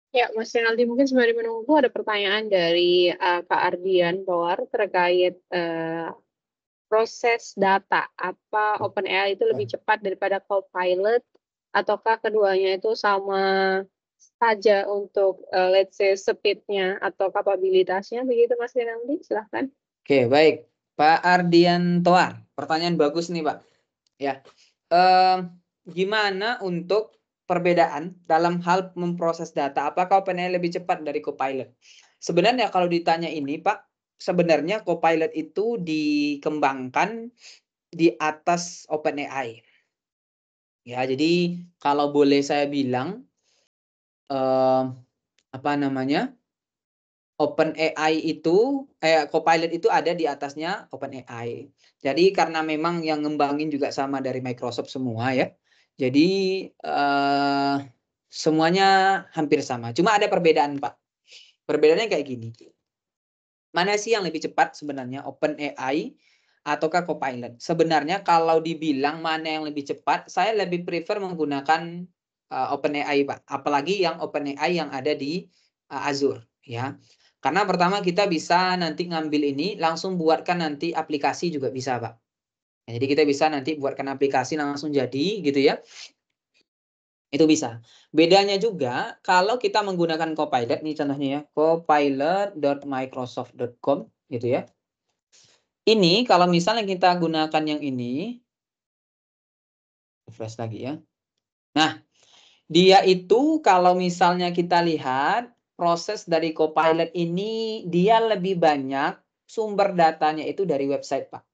Ya, Mas Rinaldi, mungkin sembari menunggu ada pertanyaan dari Kak Ardian Toar terkait proses data. Apa OpenAI itu lebih cepat daripada Copilot, ataukah keduanya itu sama saja untuk let's say speed-nya atau kapabilitasnya, begitu Mas Rinaldi? Silahkan. Oke, baik. Pak Ardian Toar, pertanyaan bagus nih Pak. Ya, gimana untuk perbedaan dalam hal memproses data? Apakah OpenAI lebih cepat dari Copilot? Sebenarnya kalau ditanya ini Pak, sebenarnya Copilot itu dikembangkan di atas OpenAI. Ya, jadi kalau boleh saya bilang, apa namanya? OpenAI itu Copilot itu ada di atasnya OpenAI. Jadi karena memang yang ngembangin juga sama dari Microsoft semua ya. Jadi semuanya hampir sama. Cuma ada perbedaan, Pak. Perbedaannya kayak gini. Mana sih yang lebih cepat sebenarnya, OpenAI ataukah Copilot? Sebenarnya kalau dibilang mana yang lebih cepat, saya lebih prefer menggunakan OpenAI, Pak. Apalagi yang OpenAI yang ada di Azure ya. Karena pertama kita bisa nanti ngambil ini langsung buatkan nanti aplikasi juga bisa, Pak. Jadi kita bisa nanti buatkan aplikasi langsung jadi gitu ya. Itu bisa. Bedanya juga kalau kita menggunakan Copilot nih contohnya ya, copilot.microsoft.com gitu ya. Ini kalau misalnya kita gunakan yang ini, refresh lagi ya. Nah, dia itu kalau misalnya kita lihat proses dari Copilot ini dia lebih banyak sumber datanya itu dari website, Pak.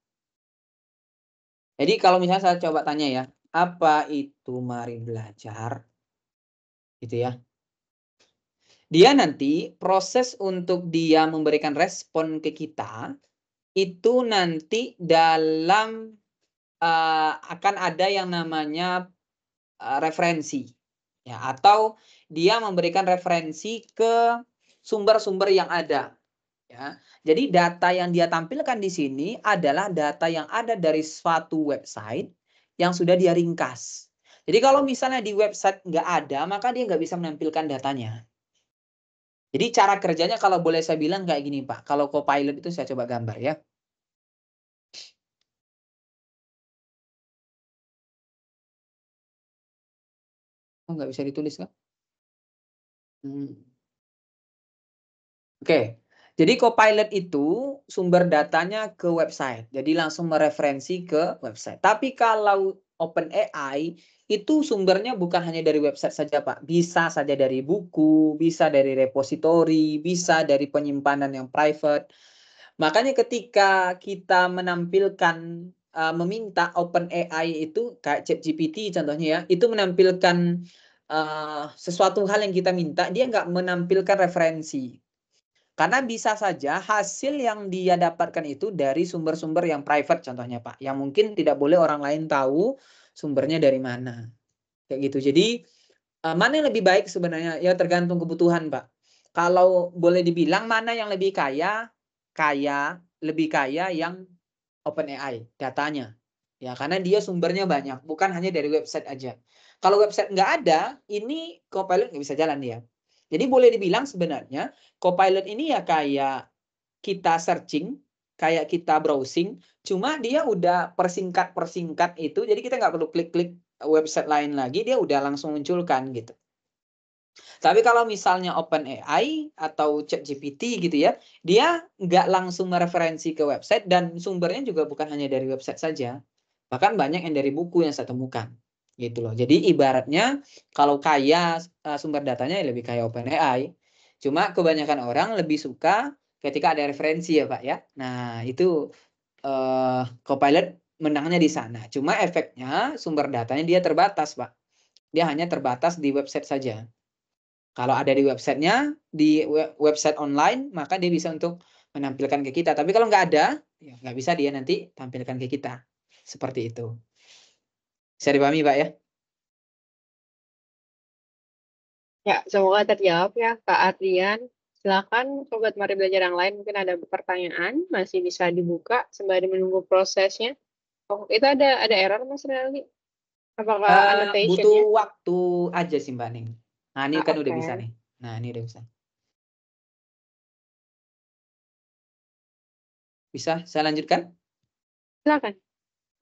Jadi kalau misalnya saya coba tanya ya, apa itu Mari Belajar? Gitu ya. Dia nanti proses untuk dia memberikan respon ke kita itu nanti dalam akan ada yang namanya referensi ya, atau dia memberikan referensi ke sumber-sumber yang ada ya. Jadi data yang dia tampilkan di sini adalah data yang ada dari suatu website yang sudah dia ringkas. Jadi kalau misalnya di website nggak ada, maka dia nggak bisa menampilkan datanya. Jadi cara kerjanya kalau boleh saya bilang kayak gini Pak. Kalau Copilot itu saya coba gambar ya. Oh, nggak bisa ditulis kan? Oke, jadi Copilot itu sumber datanya ke website. Jadi langsung mereferensi ke website. Tapi kalau OpenAI itu sumbernya bukan hanya dari website saja, Pak. Bisa saja dari buku, bisa dari repositori, bisa dari penyimpanan yang private. Makanya ketika kita menampilkan meminta OpenAI itu kayak ChatGPT contohnya ya, itu menampilkan sesuatu hal yang kita minta, dia nggak menampilkan referensi. Karena bisa saja hasil yang dia dapatkan itu dari sumber-sumber yang private contohnya Pak. Yang mungkin tidak boleh orang lain tahu sumbernya dari mana. Kayak gitu. Jadi mana yang lebih baik sebenarnya? Ya tergantung kebutuhan Pak. Kalau boleh dibilang mana yang lebih lebih kaya yang OpenAI datanya. Ya karena dia sumbernya banyak. Bukan hanya dari website aja. Kalau website nggak ada, ini Copilot nggak bisa jalan dia. Jadi boleh dibilang sebenarnya Copilot ini ya kayak kita searching kayak kita browsing, cuma dia udah persingkat itu, jadi kita nggak perlu klik-klik website lain lagi, dia udah langsung munculkan gitu. Tapi kalau misalnya OpenAI atau ChatGPT gitu ya, dia nggak langsung mereferensi ke website dan sumbernya juga bukan hanya dari website saja. Bahkan banyak yang dari buku yang saya temukan. Gitu loh. Jadi ibaratnya kalau kaya sumber datanya ya lebih kaya OpenAI. Cuma kebanyakan orang lebih suka ketika ada referensi ya Pak ya. Nah itu Copilot menangnya di sana. Cuma efeknya sumber datanya dia terbatas Pak. Dia hanya terbatas di website saja. Kalau ada di websitenya, di website online, maka dia bisa untuk menampilkan ke kita. Tapi kalau nggak ada, ya nggak bisa dia nanti tampilkan ke kita. Seperti itu. Bisa dipahami Pak ya? Ya, semoga terjawab ya Kak Adrian. Silakan Sobat Mari Belajar yang lain mungkin ada pertanyaan, masih bisa dibuka sembari menunggu prosesnya. Oh, itu ada error Mas Relly? Apakah Butuh annotation-nya? waktu aja sih Mbak Ning. Nah ini kan udah bisa Oke. nih. Nah ini udah bisa. Bisa saya lanjutkan? Silakan.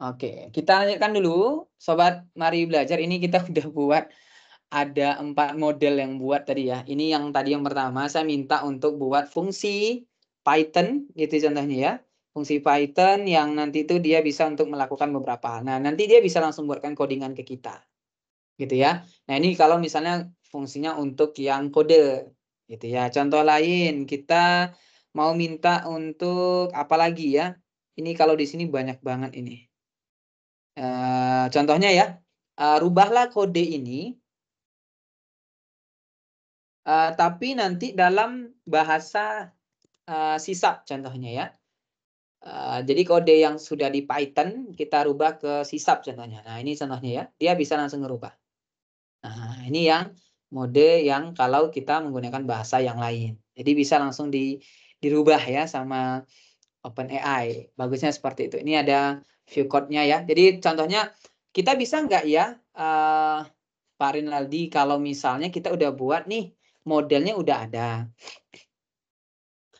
Oke, kita lanjutkan dulu. Sobat Mari Belajar, ini kita udah buat ada 4 model yang buat tadi ya. Ini yang tadi yang pertama saya minta untuk buat fungsi Python gitu contohnya ya. Fungsi Python yang nanti itu dia bisa untuk melakukan beberapa hal. Nah, nanti dia bisa langsung buatkan codingan ke kita. Gitu ya. Nah, ini kalau misalnya fungsinya untuk yang kode gitu ya. Contoh lain, kita mau minta untuk apa lagi ya? Ini kalau di sini banyak banget ini. Contohnya ya, rubahlah kode ini tapi nanti dalam bahasa sisap contohnya ya. Jadi kode yang sudah di Python kita rubah ke sisap contohnya. Nah ini contohnya ya, dia bisa langsung ngerubah. Nah ini yang mode yang kalau kita menggunakan bahasa yang lain. Jadi bisa langsung dirubah ya sama OpenAI. Bagusnya seperti itu. Ini ada view code-nya ya. Jadi contohnya kita bisa nggak ya Pak Rinaldi kalau misalnya kita udah buat nih modelnya udah ada.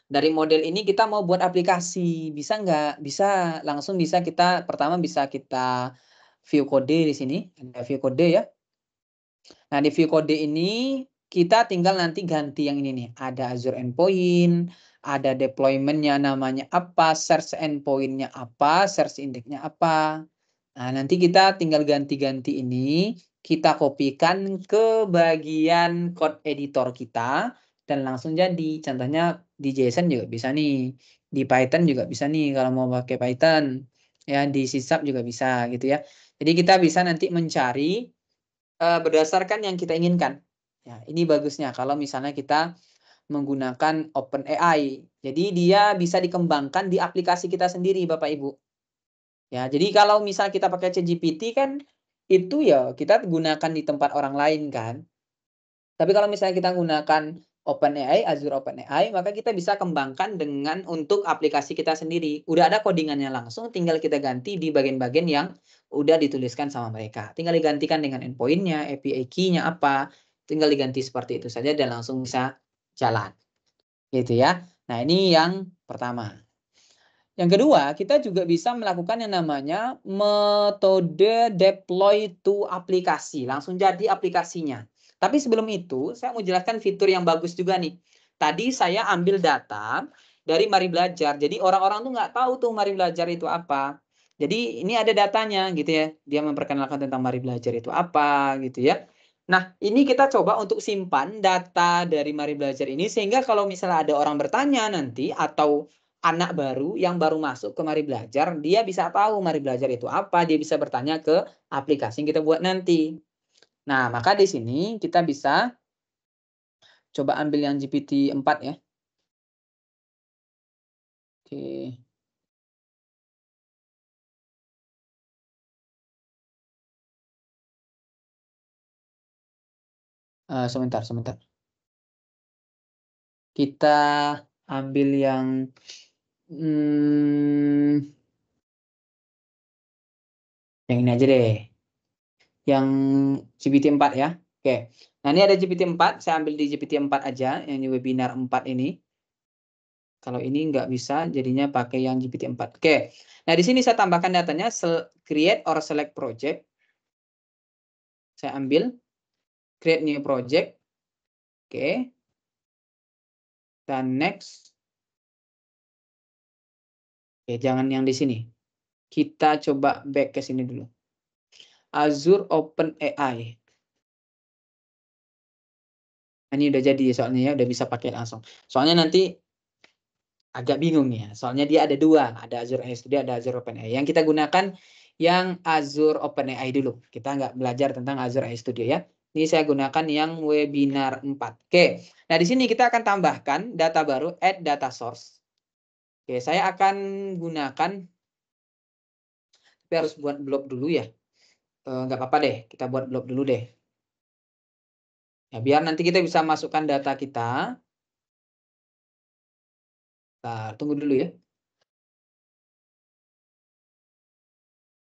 Dari model ini kita mau buat aplikasi, bisa nggak? Bisa, langsung bisa kita, pertama bisa kita view kode di sini, ada view kode ya. Nah di view kode ini kita tinggal nanti ganti yang ini nih, ada Azure Endpoint, ada deployment-nya namanya apa, search endpoint-nya apa, search index-nya apa. Nah nanti kita tinggal ganti-ganti ini, kita kopikan ke bagian code editor kita, dan langsung jadi. Contohnya di JSON juga bisa nih, di Python juga bisa nih kalau mau pakai Python, ya di C# juga bisa gitu ya. Jadi kita bisa nanti mencari berdasarkan yang kita inginkan. Ya, ini bagusnya kalau misalnya kita menggunakan OpenAI. Jadi dia bisa dikembangkan di aplikasi kita sendiri, Bapak Ibu. Ya, jadi kalau misal kita pakai ChatGPT kan itu ya kita gunakan di tempat orang lain kan. Tapi kalau misalnya kita gunakan OpenAI, Azure OpenAI, maka kita bisa kembangkan dengan untuk aplikasi kita sendiri. Udah ada codingannya langsung, tinggal kita ganti di bagian-bagian yang udah dituliskan sama mereka. Tinggal digantikan dengan endpoint-nya, API key-nya apa, tinggal diganti seperti itu saja dan langsung bisa jalan. Gitu ya. Nah, ini yang pertama. Yang kedua, kita juga bisa melakukan yang namanya metode deploy to aplikasi. Langsung jadi aplikasinya. Tapi sebelum itu, saya mau jelaskan fitur yang bagus juga nih. Tadi saya ambil data dari Mari Belajar. Jadi orang-orang tuh nggak tahu tuh Mari Belajar itu apa. Jadi ini ada datanya gitu ya. Dia memperkenalkan tentang Mari Belajar itu apa gitu ya. Nah, ini kita coba untuk simpan data dari Mari Belajar ini sehingga kalau misalnya ada orang bertanya nanti atau anak baru yang baru masuk ke Mari Belajar, dia bisa tahu Mari Belajar itu apa, dia bisa bertanya ke aplikasi yang kita buat nanti. Nah, maka di sini kita bisa coba ambil yang GPT-4 ya. Oke. Sebentar. Kita ambil yang ini aja deh. Yang GPT-4 ya. Oke. Nah, ini ada GPT-4, saya ambil di GPT-4 aja yang di webinar 4 ini. Kalau ini nggak bisa, jadinya pakai yang GPT-4. Oke. Nah, di sini saya tambahkan datanya create or select project. Saya ambil create new project. Oke. Dan next. Oke, jangan yang di sini. Kita coba back ke sini dulu. Azure OpenAI. Ini udah jadi soalnya ya, udah bisa pakai langsung. Soalnya nanti agak bingung ya, soalnya dia ada dua, ada Azure AI Studio, ada Azure OpenAI. Yang kita gunakan yang Azure OpenAI dulu. Kita nggak belajar tentang Azure AI Studio ya. Ini saya gunakan yang webinar 4. Oke, nah di sini kita akan tambahkan data baru, add data source. Oke, saya akan gunakan, tapi harus buat blob dulu ya. Nggak apa-apa deh, kita buat blob dulu deh. Ya, biar nanti kita bisa masukkan data kita. Nah, tunggu dulu ya.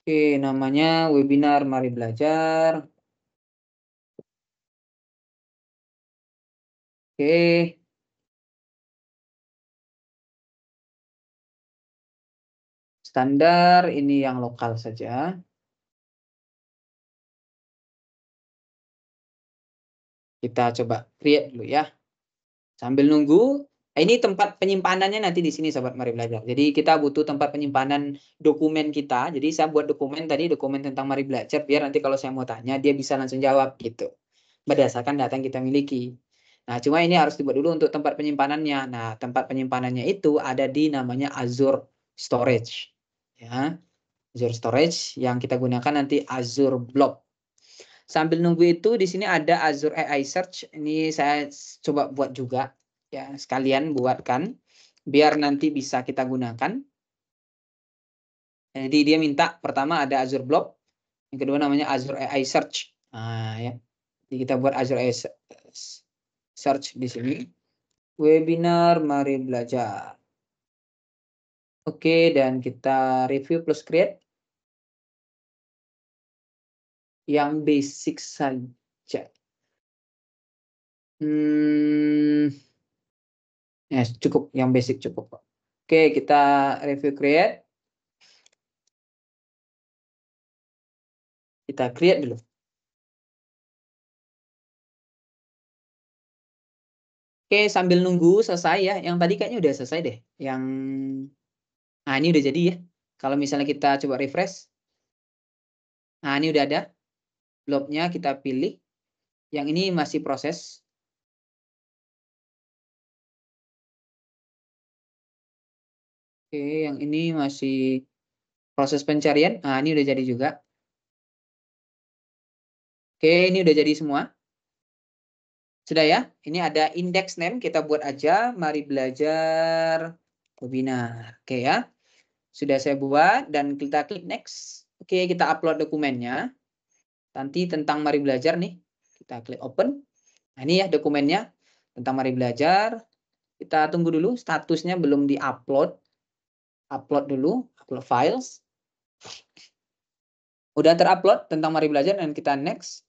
Oke, namanya webinar Mari Belajar. Oke. Standar ini yang lokal saja. Kita coba create dulu ya. Sambil nunggu, ini tempat penyimpanannya nanti di sini Sobat Mari Belajar. Jadi kita butuh tempat penyimpanan dokumen kita. Jadi saya buat dokumen tadi, dokumen tentang Mari Belajar, biar nanti kalau saya mau tanya, dia bisa langsung jawab gitu. Berdasarkan data yang kita miliki. Nah, cuma ini harus dibuat dulu untuk tempat penyimpanannya. Nah, tempat penyimpanannya itu ada di namanya Azure Storage. Ya, Azure Storage yang kita gunakan nanti Azure Blob. Sambil nunggu itu di sini ada Azure AI Search. Ini saya coba buat juga ya, sekalian buatkan biar nanti bisa kita gunakan. Jadi dia minta pertama ada Azure Blob, yang kedua namanya Azure AI Search. Nah, ya. Jadi kita buat Azure AI Search di sini. Webinar Mari Belajar. Oke, dan kita review plus create yang basic saja. Ya, cukup yang basic cukup. Oke, kita review create. Kita create dulu. Oke, sambil nunggu selesai ya. Yang tadi kayaknya udah selesai deh. Nah, ini udah jadi ya. Kalau misalnya kita coba refresh. Nah, ini udah ada. Blobnya kita pilih. Yang ini masih proses. Oke, yang ini masih proses pencarian. Nah, ini udah jadi juga. Oke, ini udah jadi semua. Sudah ya? Ini ada index name. Kita buat aja. Mari belajar webinar. Oke ya. Sudah saya buat dan kita klik next. Oke, kita upload dokumennya. Nanti tentang Mari Belajar nih. Kita klik open. Nah, ini ya dokumennya tentang Mari Belajar. Kita tunggu dulu, statusnya belum di-upload. Upload dulu, upload files. Udah terupload tentang Mari Belajar dan kita next.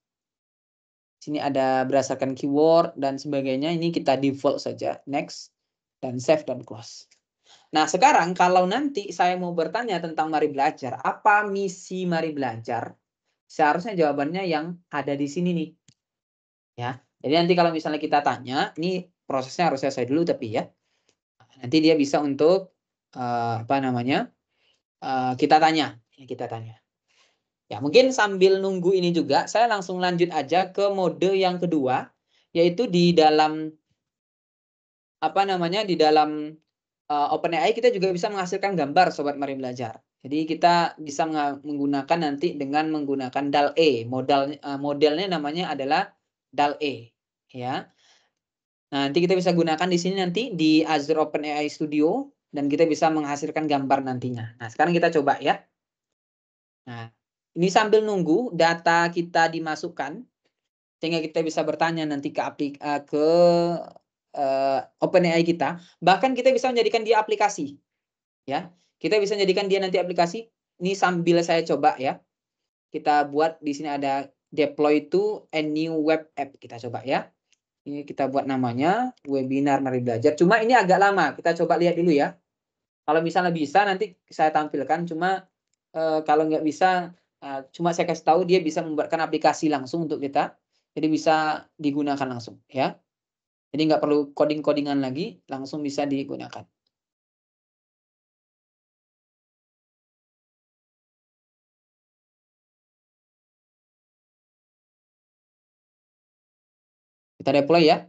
Sini ada berdasarkan keyword dan sebagainya. Ini kita default saja. Next. Dan save dan close. Nah, sekarang kalau nanti saya mau bertanya tentang Mari Belajar, apa misi Mari Belajar? Seharusnya jawabannya yang ada di sini nih. Ya. Jadi nanti kalau misalnya kita tanya, ini prosesnya harus selesai dulu tapi ya. Nanti dia bisa untuk apa namanya? Kita tanya, kita tanya. Ya, mungkin sambil nunggu ini juga saya langsung lanjut aja ke mode yang kedua, yaitu di dalam apa namanya? Di dalam OpenAI kita juga bisa menghasilkan gambar Sobat Mari Belajar. Jadi kita bisa menggunakan nanti dengan menggunakan DAL-E. Modelnya namanya adalah DAL-E ya. Nah, nanti kita bisa gunakan di sini nanti di Azure OpenAI Studio dan kita bisa menghasilkan gambar nantinya. Nah, sekarang kita coba ya. Nah, ini sambil nunggu data kita dimasukkan sehingga kita bisa bertanya nanti ke OpenAI kita. Bahkan kita bisa menjadikan dia aplikasi. Ya. Kita bisa menjadikan dia nanti aplikasi. Ini sambil saya coba ya. Kita buat di sini ada deploy to a new web app. Kita coba ya. Ini kita buat namanya webinar Mari Belajar. Cuma ini agak lama. Kita coba lihat dulu ya. Kalau misalnya bisa nanti saya tampilkan. Cuma kalau nggak bisa, cuma saya kasih tahu dia bisa membuatkan aplikasi langsung untuk kita. Jadi bisa digunakan langsung ya. Jadi nggak perlu coding-codingan lagi, langsung bisa digunakan. Kita deploy ya.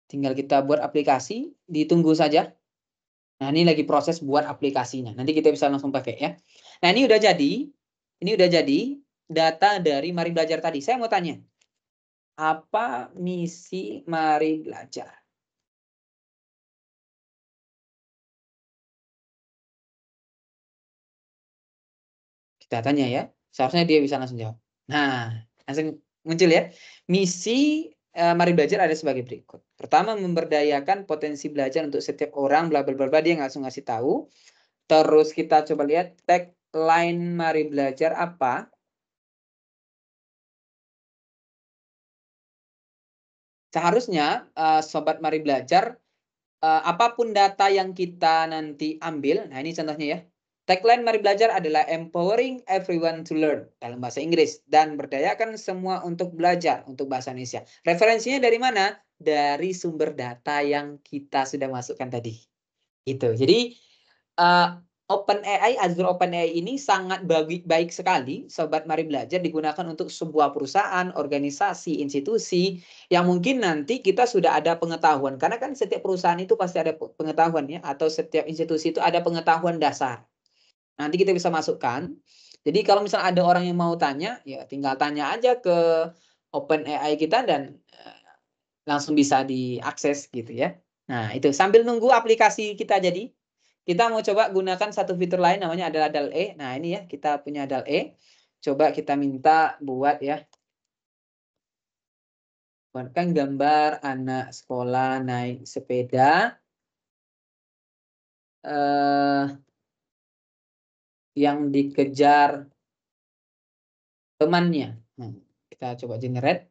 Tinggal kita buat aplikasi, ditunggu saja. Nah, ini lagi proses buat aplikasinya. Nanti kita bisa langsung pakai ya. Nah, ini udah jadi. Ini udah jadi data dari Mari Belajar tadi. Saya mau tanya. Apa misi Mari Belajar? Kita tanya ya. Seharusnya dia bisa langsung jawab. Nah, langsung muncul ya. Misi Mari Belajar ada sebagai berikut. Pertama, memberdayakan potensi belajar untuk setiap orang, bla bla bla, dia langsung ngasih tahu. Terus kita coba lihat tagline Mari Belajar apa? Seharusnya Sobat Mari Belajar, apapun data yang kita nanti ambil, nah ini contohnya ya. Tagline Mari Belajar adalah empowering everyone to learn dalam bahasa Inggris dan berdayakan semua untuk belajar untuk bahasa Indonesia. Referensinya dari mana? Dari sumber data yang kita sudah masukkan tadi. Itu. Jadi OpenAI, Azure OpenAI ini sangat baik sekali, Sobat Mari Belajar, digunakan untuk sebuah perusahaan, organisasi, institusi, yang mungkin nanti kita sudah ada pengetahuan. Karena kan setiap perusahaan itu pasti ada pengetahuan ya, atau setiap institusi itu ada pengetahuan dasar. Nanti kita bisa masukkan. Jadi kalau misalnya ada orang yang mau tanya, ya tinggal tanya aja ke OpenAI kita dan langsung bisa diakses gitu ya. Nah, itu sambil nunggu aplikasi kita jadi. Kita mau coba gunakan satu fitur lain namanya adalah DAL-E. Nah, ini ya, kita punya DAL-E. Coba kita minta buat ya. Buatkan gambar anak sekolah naik sepeda. Yang dikejar temannya. Nah, kita coba generate.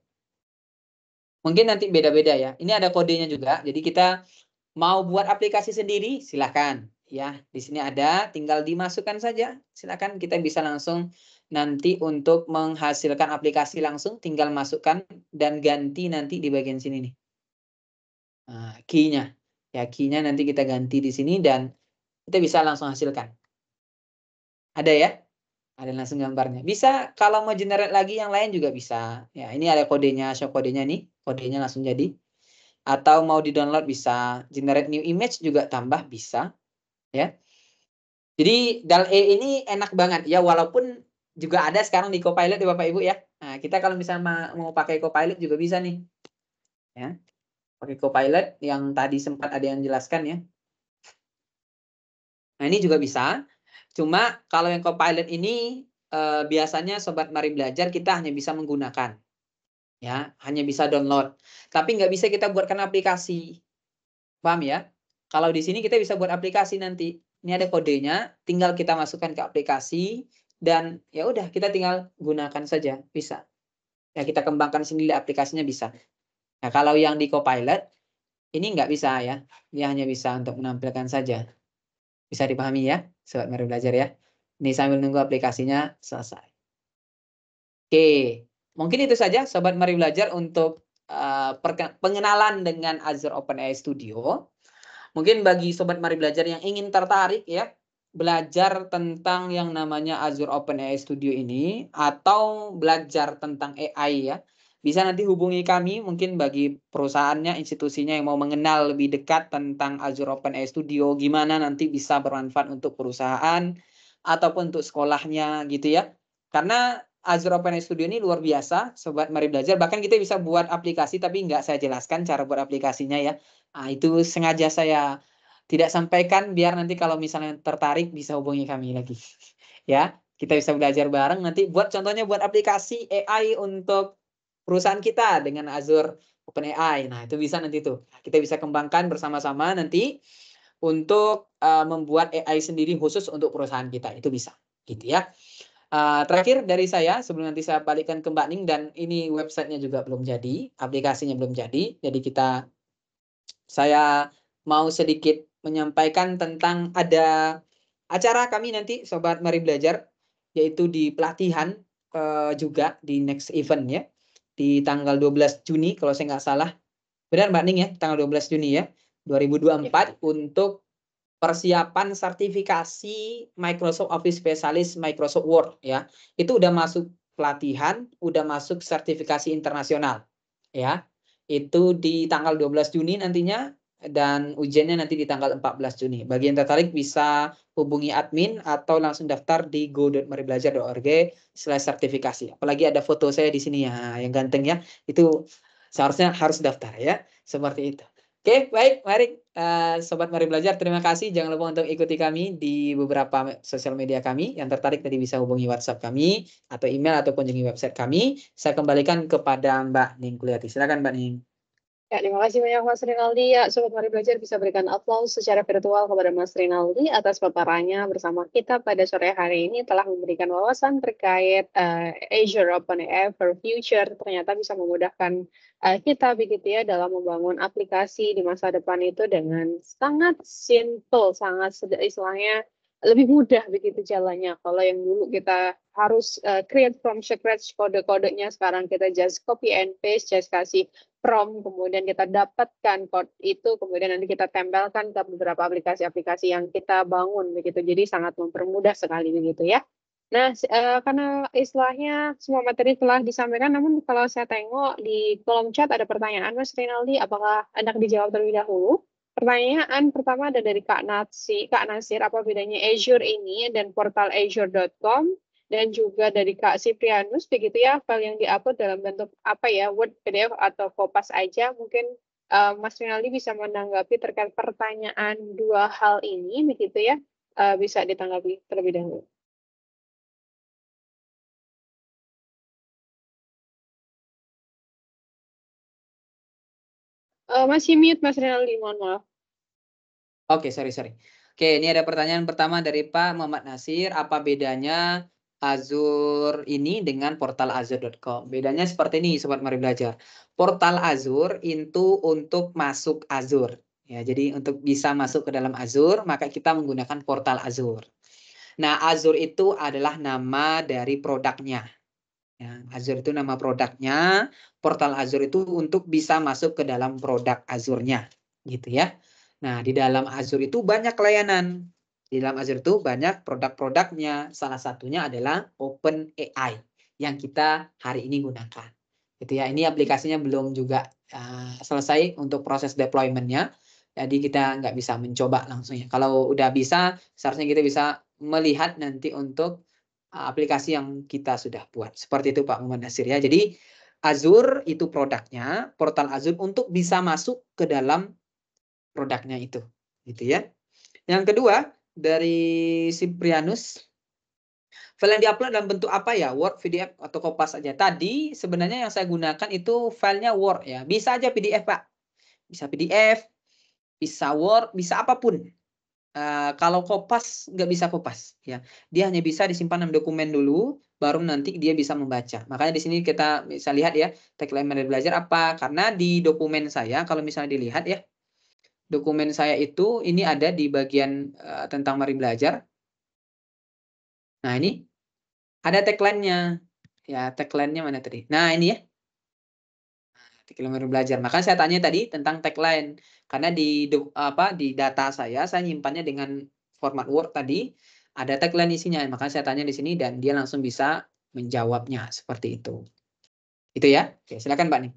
Mungkin nanti beda-beda ya. Ini ada kodenya juga. Jadi kita mau buat aplikasi sendiri, silakan. Ya, di sini ada, tinggal dimasukkan saja. Silakan, kita bisa langsung nanti untuk menghasilkan aplikasi langsung, tinggal masukkan dan ganti nanti di bagian sini nih. Nah, key-nya. Ya, key-nya nanti kita ganti di sini dan kita bisa langsung hasilkan. Ada ya? Ada langsung gambarnya. Bisa kalau mau generate lagi yang lain juga bisa. Ya, ini ada kodenya, show kodenya nih. Kodenya langsung jadi. Atau mau di-download bisa. Generate new image juga tambah bisa. Ya. Jadi DAL-E ini enak banget ya, walaupun juga ada sekarang di Copilot ya Bapak Ibu ya. Nah, kita kalau misalnya mau pakai Copilot juga bisa nih. Ya. Pakai Copilot yang tadi sempat ada yang jelaskan ya. Nah, ini juga bisa. Cuma kalau yang Copilot ini biasanya Sobat Mari Belajar kita hanya bisa menggunakan. Ya, hanya bisa download. Tapi nggak bisa kita buatkan aplikasi. Paham ya? Kalau di sini kita bisa buat aplikasi nanti. Ini ada kodenya, tinggal kita masukkan ke aplikasi dan ya udah kita tinggal gunakan saja, bisa. Ya kita kembangkan sendiri aplikasinya bisa. Nah, kalau yang di Copilot ini nggak bisa ya. Dia hanya bisa untuk menampilkan saja. Bisa dipahami ya, Sobat Mari Belajar ya. Ini sambil nunggu aplikasinya selesai. Oke, mungkin itu saja Sobat Mari Belajar untuk pengenalan dengan Azure OpenAI Studio. Mungkin bagi Sobat Mari Belajar yang ingin tertarik ya, belajar tentang yang namanya Azure OpenAI Studio ini, atau belajar tentang AI ya, bisa nanti hubungi kami mungkin bagi perusahaannya, institusinya yang mau mengenal lebih dekat tentang Azure OpenAI Studio, gimana nanti bisa bermanfaat untuk perusahaan, ataupun untuk sekolahnya gitu ya. Karena Azure OpenAI Studio ini luar biasa, Sobat Mari Belajar. Bahkan kita bisa buat aplikasi, tapi nggak saya jelaskan cara buat aplikasinya ya. Nah, itu sengaja saya tidak sampaikan biar nanti kalau misalnya tertarik bisa hubungi kami lagi. Ya, kita bisa belajar bareng nanti buat contohnya buat aplikasi AI untuk perusahaan kita dengan Azure OpenAI. Nah, itu bisa nanti tuh. Kita bisa kembangkan bersama-sama nanti untuk membuat AI sendiri khusus untuk perusahaan kita. Itu bisa. Gitu ya. Terakhir dari saya, sebelum nanti saya balikkan ke Mbak Ning, dan ini websitenya juga belum jadi, aplikasinya belum jadi. Jadi saya mau sedikit menyampaikan tentang ada acara kami nanti, Sobat Mari Belajar, yaitu di pelatihan juga di next event ya, di tanggal 12 Juni kalau saya nggak salah. Benar Mbak Ning ya, tanggal 12 Juni ya, 2024 untuk persiapan sertifikasi Microsoft Office Specialist Microsoft Word ya. Itu udah masuk pelatihan, udah masuk sertifikasi internasional ya. Itu di tanggal 12 Juni nantinya dan ujiannya nanti di tanggal 14 Juni. Bagi yang tertarik bisa hubungi admin atau langsung daftar di go.maribelajar.org/sertifikasi. Apalagi ada foto saya di sini ya, yang ganteng ya. Itu seharusnya harus daftar ya. Seperti itu. Oke, baik, mari Sobat Mari Belajar, terima kasih. Jangan lupa untuk ikuti kami di beberapa sosial media kami. Yang tertarik tadi bisa hubungi WhatsApp kami, atau email, atau kunjungi website kami. Saya kembalikan kepada Mbak Ning Kuliati. Silakan Mbak Ning. Ya, terima kasih banyak Mas Rinaldi. Ya, Sobat Mari Belajar bisa berikan aplaus secara virtual kepada Mas Rinaldi atas paparannya bersama kita pada sore hari ini telah memberikan wawasan terkait Azure OpenAI for Future. Ternyata bisa memudahkan kita begitu ya dalam membangun aplikasi di masa depan itu dengan sangat simple, sangat istilahnya lebih mudah begitu jalannya. Kalau yang dulu kita harus create from scratch kode-kodenya, sekarang kita just copy and paste, just kasih prompt, kemudian kita dapatkan code itu, kemudian nanti kita tempelkan ke beberapa aplikasi-aplikasi yang kita bangun begitu. Jadi sangat mempermudah sekali begitu ya. Nah, karena istilahnya semua materi telah disampaikan, namun kalau saya tengok di kolom chat ada pertanyaan Mas Rinaldi, apakah hendak dijawab terlebih dahulu? Pertanyaan pertama ada dari Kak Nasir, apa bedanya Azure ini dan portal azure.com? Dan juga dari Kak Siprianus, begitu ya, file yang diupload dalam bentuk apa ya, Word, PDF, atau Kopas aja. Mungkin Mas Rinaldi bisa menanggapi terkait pertanyaan dua hal ini, begitu ya, bisa ditanggapi terlebih dahulu. Masih mute Mas Rinaldi, mohon maaf. Oke, sorry. Oke, ini ada pertanyaan pertama dari Pak Muhammad Nasir. Apa bedanya Azure ini dengan portal azure.com? Bedanya seperti ini, Sobat Mari Belajar. Portal Azure itu untuk masuk Azure. Ya, jadi untuk bisa masuk ke dalam Azure, maka kita menggunakan portal Azure. Nah, Azure itu adalah nama dari produknya. Ya, Azure itu nama produknya. Portal Azure itu untuk bisa masuk ke dalam produk Azure-nya. Gitu ya. Nah, di dalam Azure itu banyak layanan. Di dalam Azure itu banyak produk-produknya. Salah satunya adalah OpenAI yang kita hari ini gunakan. Gitu ya. Ini aplikasinya belum juga selesai untuk proses deployment-nya. Jadi kita nggak bisa mencoba langsung ya. Kalau udah bisa, seharusnya kita bisa melihat nanti untuk aplikasi yang kita sudah buat. Seperti itu Pak Muhammad Nasir ya. Jadi Azure itu produknya, portal Azure untuk bisa masuk ke dalam produknya itu, gitu ya. Yang kedua dari Siprianus, file yang diupload dalam bentuk apa ya? Word, PDF atau Kopas saja. Tadi sebenarnya yang saya gunakan itu filenya Word ya. Bisa aja PDF Pak. Bisa PDF, bisa Word, bisa apapun. Kalau Kopas nggak bisa Kopas ya. Dia hanya bisa disimpan dalam dokumen dulu, baru nanti dia bisa membaca. Makanya di sini kita bisa lihat ya tagline Mari Belajar apa? Karena di dokumen saya kalau misalnya dilihat ya, dokumen saya itu ini ada di bagian tentang Mari Belajar. Nah, ini ada tagline-nya. Ya, tagline-nya mana tadi? Nah, ini ya. Tagline Mari Belajar. Makanya saya tanya tadi tentang tagline. Karena di data saya nyimpannya dengan format Word tadi, ada tagline isinya. Makanya saya tanya di sini dan dia langsung bisa menjawabnya seperti itu. Itu ya. Oke, silakan Mbak nih.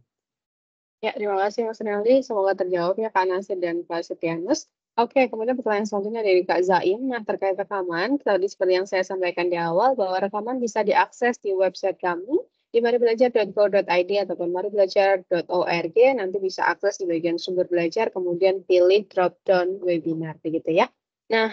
Ya, terima kasih Mas Rinaldi. Semoga terjawab ya Kak Nasir dan Kak Setianus. Oke, kemudian pertanyaan selanjutnya dari Kak Zaim. Nah, terkait rekaman, tadi seperti yang saya sampaikan di awal, bahwa rekaman bisa diakses di website kami, di maribelajar.go.id ataupun maribelajar.org. Nanti bisa akses di bagian sumber belajar, kemudian pilih drop-down webinar, begitu ya. Nah,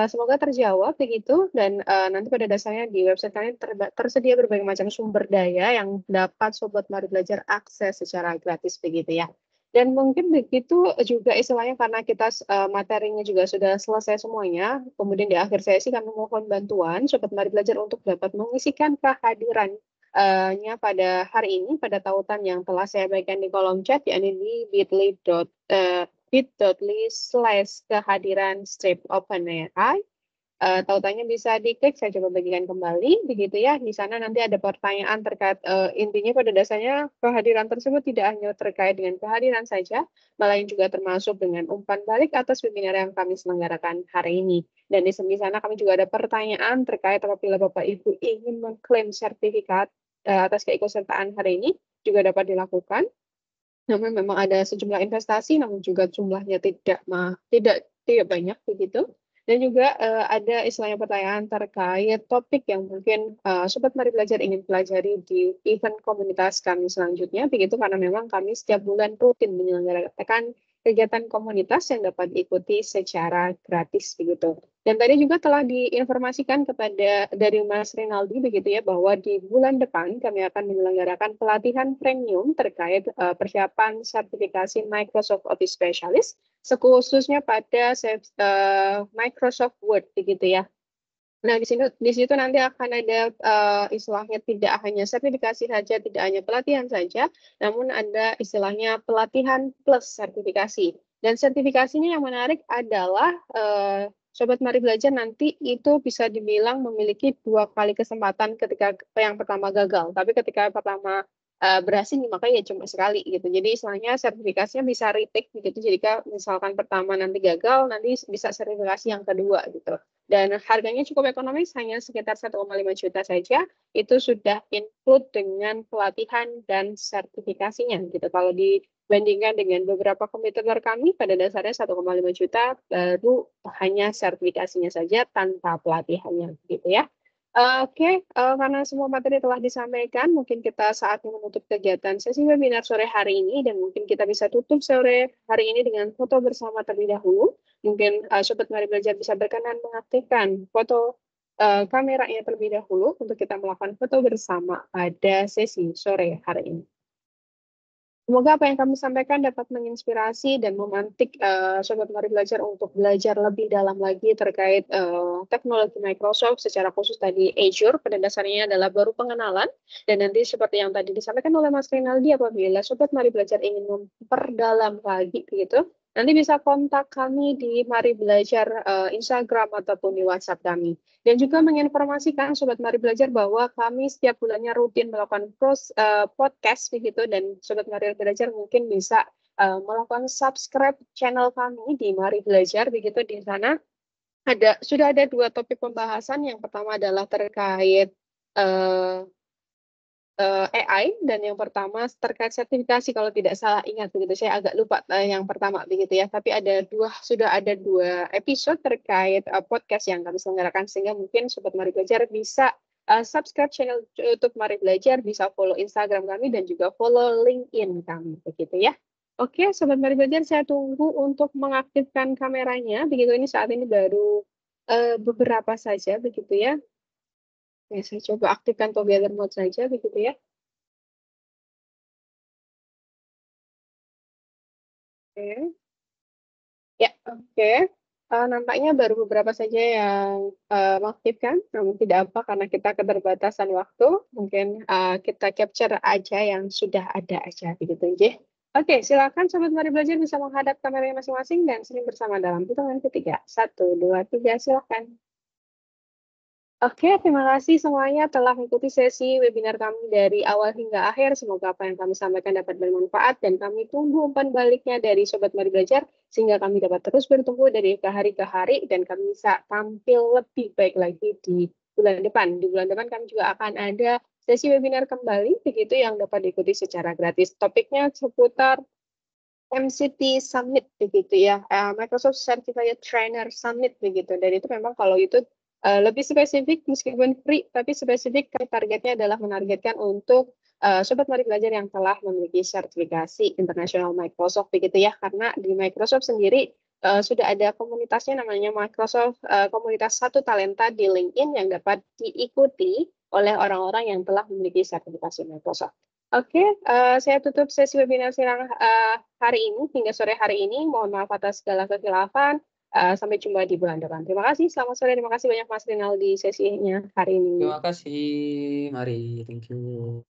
semoga terjawab begitu, dan nanti pada dasarnya di website kami tersedia berbagai macam sumber daya yang dapat Sobat Mari Belajar akses secara gratis begitu ya. Dan mungkin begitu juga istilahnya karena kita materinya juga sudah selesai semuanya, kemudian di akhir sesi kami mohon bantuan Sobat Mari Belajar untuk dapat mengisikan kehadirannya pada hari ini pada tautan yang telah saya berikan di kolom chat, yakni di bit.ly/kehadiran-OpenAI. Tautannya bisa diklik, saya coba bagikan kembali, begitu ya. Di sana nanti ada pertanyaan terkait, intinya pada dasarnya kehadiran tersebut tidak hanya terkait dengan kehadiran saja, melainkan juga termasuk dengan umpan balik atas webinar yang kami selenggarakan hari ini. Dan di sana kami juga ada pertanyaan terkait apabila Bapak Ibu ingin mengklaim sertifikat atas keikutsertaan hari ini, juga dapat dilakukan. Namun memang ada sejumlah investasi, namun juga jumlahnya tidak banyak begitu. Dan juga ada istilahnya pertanyaan terkait topik yang mungkin Sobat Mari Belajar ingin pelajari di event komunitas kami selanjutnya, begitu karena memang kami setiap bulan rutin menyelenggarakan kegiatan komunitas yang dapat diikuti secara gratis begitu. Dan tadi juga telah diinformasikan dari Mas Rinaldi begitu ya, bahwa di bulan depan kami akan menyelenggarakan pelatihan premium terkait persiapan sertifikasi Microsoft Office Specialist, khususnya pada Microsoft Word begitu ya. Nah, di situ nanti akan ada istilahnya tidak hanya sertifikasi saja, tidak hanya pelatihan saja, namun ada istilahnya pelatihan plus sertifikasi. Dan sertifikasinya yang menarik adalah Sobat Mari Belajar nanti itu bisa dibilang memiliki 2 kali kesempatan ketika yang pertama gagal, tapi ketika pertama berhasil makanya ya cuma sekali gitu. Jadi istilahnya sertifikasinya bisa retake gitu. Jadi misalkan pertama nanti gagal, nanti bisa sertifikasi yang kedua gitu. Dan harganya cukup ekonomis, hanya sekitar 1,5 juta saja. Itu sudah include dengan pelatihan dan sertifikasinya gitu. Kalau dibandingkan dengan beberapa kompetitor kami, pada dasarnya 1,5 juta, baru hanya sertifikasinya saja tanpa pelatihannya gitu ya. Oke, karena semua materi telah disampaikan, mungkin kita saatnya menutup kegiatan sesi webinar sore hari ini, dan mungkin kita bisa tutup sore hari ini dengan foto bersama terlebih dahulu. Mungkin Sobat Mari Belajar bisa berkenan mengaktifkan foto kameranya terlebih dahulu untuk kita melakukan foto bersama pada sesi sore hari ini. Semoga apa yang kami sampaikan dapat menginspirasi dan memantik Sobat Mari Belajar untuk belajar lebih dalam lagi terkait teknologi Microsoft, secara khusus tadi Azure, pada dasarnya adalah baru pengenalan, dan nanti seperti yang tadi disampaikan oleh Mas Rinaldi, apabila Sobat Mari Belajar ingin memperdalam lagi begitu, nanti bisa kontak kami di Mari Belajar Instagram ataupun di WhatsApp kami. Dan juga menginformasikan Sobat Mari Belajar bahwa kami setiap bulannya rutin melakukan podcast begitu, dan Sobat Mari Belajar mungkin bisa melakukan subscribe channel kami di Mari Belajar begitu. Di sana sudah ada 2 topik pembahasan. Yang pertama adalah terkait AI, dan yang pertama terkait sertifikasi kalau tidak salah ingat begitu. Saya agak lupa yang pertama begitu ya. Tapi sudah ada 2 episode terkait podcast yang kami selenggarakan, sehingga mungkin Sobat Mari Belajar bisa subscribe channel YouTube Mari Belajar, bisa follow Instagram kami, dan juga follow LinkedIn kami begitu ya. Oke, Sobat Mari Belajar, saya tunggu untuk mengaktifkan kameranya. Begitu, ini saat ini baru beberapa saja begitu ya. Oke, saya coba aktifkan together mode saja begitu ya. Oke. Ya, oke. Nampaknya baru beberapa saja yang mengaktifkan, namun tidak apa karena kita keterbatasan waktu, mungkin kita capture aja yang sudah ada aja begitu ya. Oke, silakan Sobat Mari Belajar bisa menghadap kameranya masing-masing dan sering bersama dalam hitungan ketiga. 1, 2, 3, silakan. Oke, terima kasih semuanya telah mengikuti sesi webinar kami dari awal hingga akhir. Semoga apa yang kami sampaikan dapat bermanfaat, dan kami tunggu umpan baliknya dari Sobat Mari Belajar, sehingga kami dapat terus bertumbuh dari hari ke hari, dan kami bisa tampil lebih baik lagi di bulan depan. Di bulan depan kami juga akan ada sesi webinar kembali, begitu yang dapat diikuti secara gratis. Topiknya seputar MCT Summit begitu ya, Microsoft Certified Trainer Summit begitu. Dan itu memang kalau itu lebih spesifik, meskipun free, tapi spesifik targetnya adalah menargetkan untuk Sobat Mari Belajar yang telah memiliki sertifikasi internasional Microsoft begitu ya, karena di Microsoft sendiri sudah ada komunitasnya namanya Microsoft Komunitas 1 Talenta di LinkedIn yang dapat diikuti oleh orang-orang yang telah memiliki sertifikasi Microsoft. Oke, saya tutup sesi webinar siang hari ini hingga sore hari ini. Mohon maaf atas segala kekhilafan. Sampai jumpa di bulan depan. Terima kasih. Selamat sore. Terima kasih banyak Mas Rinal di sesinya hari ini. Terima kasih. Mari, thank you.